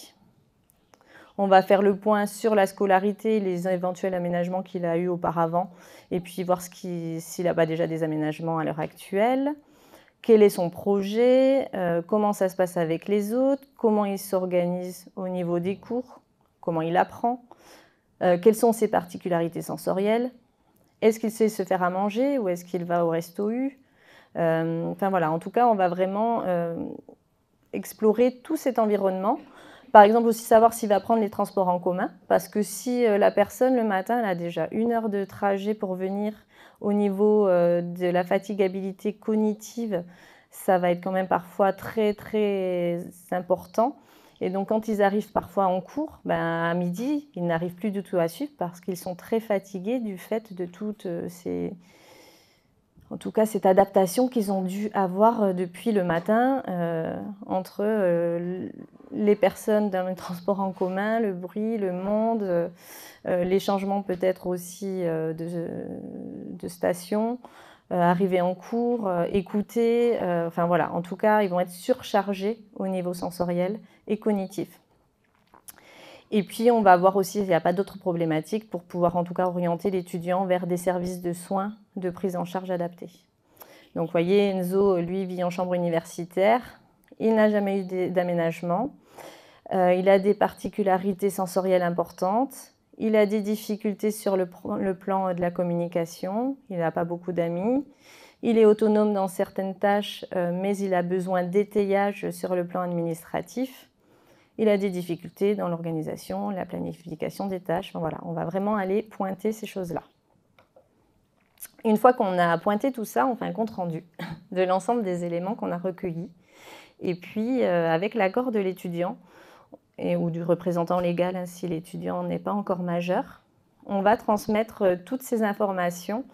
On va faire le point sur la scolarité, les éventuels aménagements qu'il a eus auparavant, et puis voir s'il n'a pas déjà des aménagements à l'heure actuelle. Quel est son projet, comment ça se passe avec les autres, comment il s'organise au niveau des cours, comment il apprend, quelles sont ses particularités sensorielles, est-ce qu'il sait se faire à manger ou est-ce qu'il va au resto U. Enfin voilà, en tout cas, on va vraiment explorer tout cet environnement. Par exemple, aussi savoir s'il va prendre les transports en commun, parce que si la personne, le matin, elle a déjà 1 heure de trajet pour venir au niveau de la fatigabilité cognitive, ça va être quand même parfois très, très important. Et donc, quand ils arrivent parfois en cours, à midi, ils n'arrivent plus du tout à suivre parce qu'ils sont très fatigués du fait de toutes en tout cas, cette adaptation qu'ils ont dû avoir depuis le matin entre les personnes dans les transports en commun, le bruit, le monde, les changements peut-être aussi de station, arriver en cours, écouter. Enfin voilà, en tout cas, ils vont être surchargés au niveau sensoriel et cognitif. Et puis, on va voir aussi s'il n'y a pas d'autres problématiques pour pouvoir en tout cas orienter l'étudiant vers des services de soins de prise en charge adaptés. Donc, vous voyez, Enzo, lui, vit en chambre universitaire. Il n'a jamais eu d'aménagement. Il a des particularités sensorielles importantes. Il a des difficultés sur le plan de la communication. Il n'a pas beaucoup d'amis. Il est autonome dans certaines tâches, mais il a besoin d'étayage sur le plan administratif. Il a des difficultés dans l'organisation, la planification des tâches. Enfin, voilà, on va vraiment aller pointer ces choses-là. Une fois qu'on a pointé tout ça, on fait un compte-rendu de l'ensemble des éléments qu'on a recueillis. Et puis, avec l'accord de l'étudiant ou du représentant légal, si l'étudiant n'est pas encore majeur, on va transmettre toutes ces informations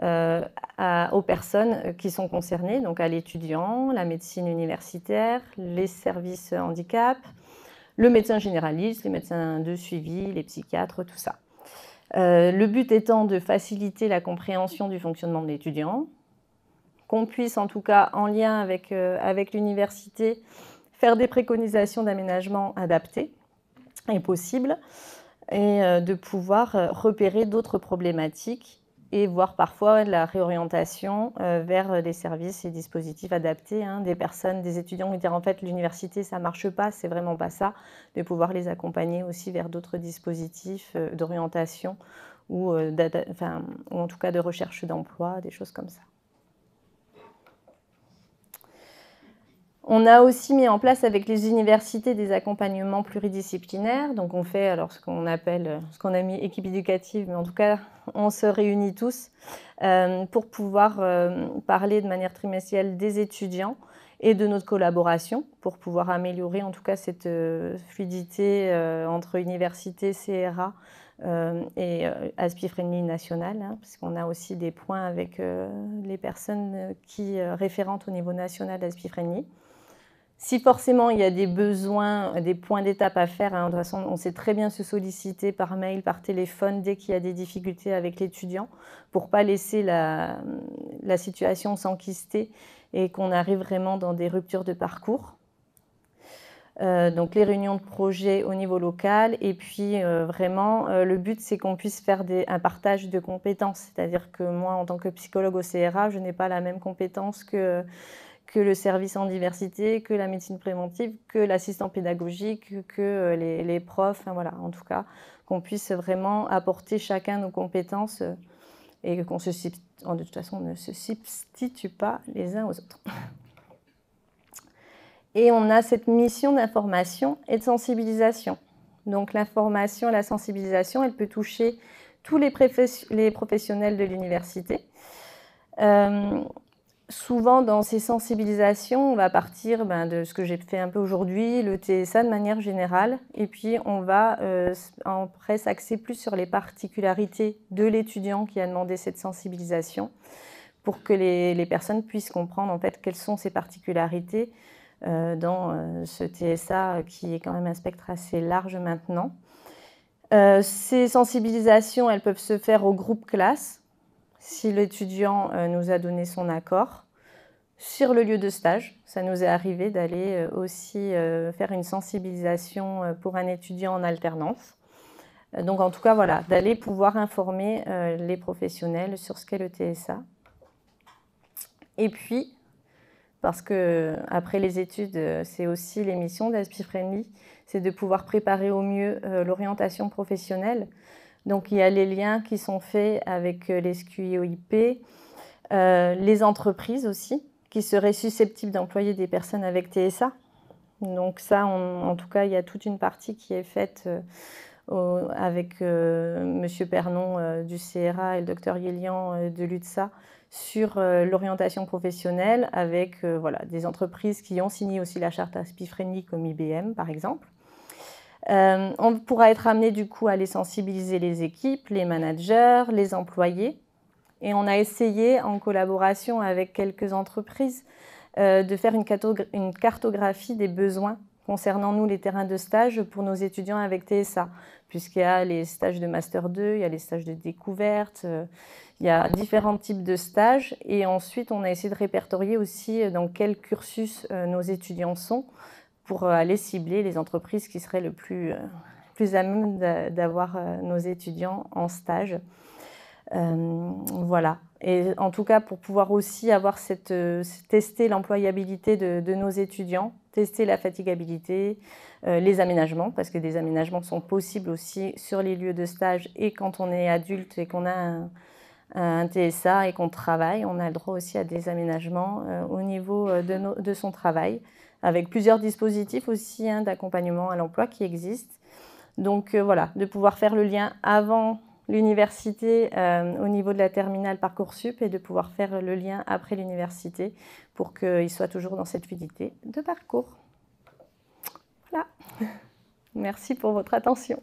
aux personnes qui sont concernées, donc à l'étudiant, la médecine universitaire, les services handicap, le médecin généraliste, les médecins de suivi, les psychiatres, tout ça. Le but étant de faciliter la compréhension du fonctionnement de l'étudiant, qu'on puisse en tout cas, en lien avec l'université, faire des préconisations d'aménagement adaptées et possibles, et de pouvoir repérer d'autres problématiques et voir parfois la réorientation vers des services et dispositifs adaptés, des personnes, des étudiants qui disent en fait l'université ça ne marche pas, c'est vraiment pas ça, de pouvoir les accompagner aussi vers d'autres dispositifs d'orientation ou en tout cas de recherche d'emploi, des choses comme ça. On a aussi mis en place avec les universités des accompagnements pluridisciplinaires. Donc on fait alors ce qu'on appelle, ce qu'on a mis équipe éducative, mais en tout cas on se réunit tous pour pouvoir parler de manière trimestrielle des étudiants et de notre collaboration pour pouvoir améliorer en tout cas cette fluidité entre université, CRA et ASPI Friendly national, parce qu'on a aussi des points avec les personnes qui référentent au niveau national d'ASPI Friendly. Si forcément il y a des besoins, des points d'étape à faire, de toute façon on sait très bien se solliciter par mail, par téléphone dès qu'il y a des difficultés avec l'étudiant pour ne pas laisser la situation s'enquister et qu'on arrive vraiment dans des ruptures de parcours. Donc les réunions de projet au niveau local et puis vraiment le but c'est qu'on puisse faire un partage de compétences, c'est-à-dire que moi en tant que psychologue au CRA je n'ai pas la même compétence que le service en diversité, que la médecine préventive, que l'assistant pédagogique, que les profs, voilà, en tout cas, qu'on puisse vraiment apporter chacun nos compétences et qu'on de toute façon ne se substitue pas les uns aux autres. Et on a cette mission d'information et de sensibilisation. Donc l'information et la sensibilisation, elle peut toucher tous les professionnels de l'université. Souvent, dans ces sensibilisations, on va partir de ce que j'ai fait un peu aujourd'hui, le TSA de manière générale, et puis on va après s'axer plus sur les particularités de l'étudiant qui a demandé cette sensibilisation, pour que les personnes puissent comprendre en fait quelles sont ces particularités dans ce TSA qui est quand même un spectre assez large maintenant. Ces sensibilisations, elles peuvent se faire au groupe classe, si l'étudiant nous a donné son accord, sur le lieu de stage. Ça nous est arrivé d'aller aussi faire une sensibilisation pour un étudiant en alternance. Donc en tout cas, voilà, d'aller pouvoir informer les professionnels sur ce qu'est le TSA. Et puis, parce que après les études, c'est aussi les missions d'Aspie Friendly, c'est de pouvoir préparer au mieux l'orientation professionnelle. Donc il y a les liens qui sont faits avec les SQIOIP, les entreprises aussi, qui seraient susceptibles d'employer des personnes avec TSA. Donc ça, en tout cas, il y a toute une partie qui est faite avec M. Pernon du CRA et le Dr Yélian de l'UTSA sur l'orientation professionnelle avec voilà, des entreprises qui ont signé aussi la charte Aspie Friendly comme IBM par exemple. On pourra être amené du coup à aller sensibiliser les équipes, les managers, les employés. Et on a essayé en collaboration avec quelques entreprises de faire une cartographie des besoins concernant nous les terrains de stage pour nos étudiants avec TSA, puisqu'il y a les stages de Master 2, il y a les stages de découverte, il y a différents types de stages. Et ensuite, on a essayé de répertorier aussi dans quel cursus nos étudiants sont pour aller cibler les entreprises qui seraient le plus à même d'avoir nos étudiants en stage. Voilà. Et en tout cas, pour pouvoir aussi avoir tester l'employabilité de nos étudiants, tester la fatigabilité, les aménagements, parce que des aménagements sont possibles aussi sur les lieux de stage et quand on est adulte et qu'on a un TSA et qu'on travaille, on a le droit aussi à des aménagements au niveau de son travail, avec plusieurs dispositifs aussi d'accompagnement à l'emploi qui existent. Donc voilà, de pouvoir faire le lien avant l'université au niveau de la terminale Parcoursup et de pouvoir faire le lien après l'université pour qu'ils soient toujours dans cette fluidité de parcours. Voilà. Merci pour votre attention.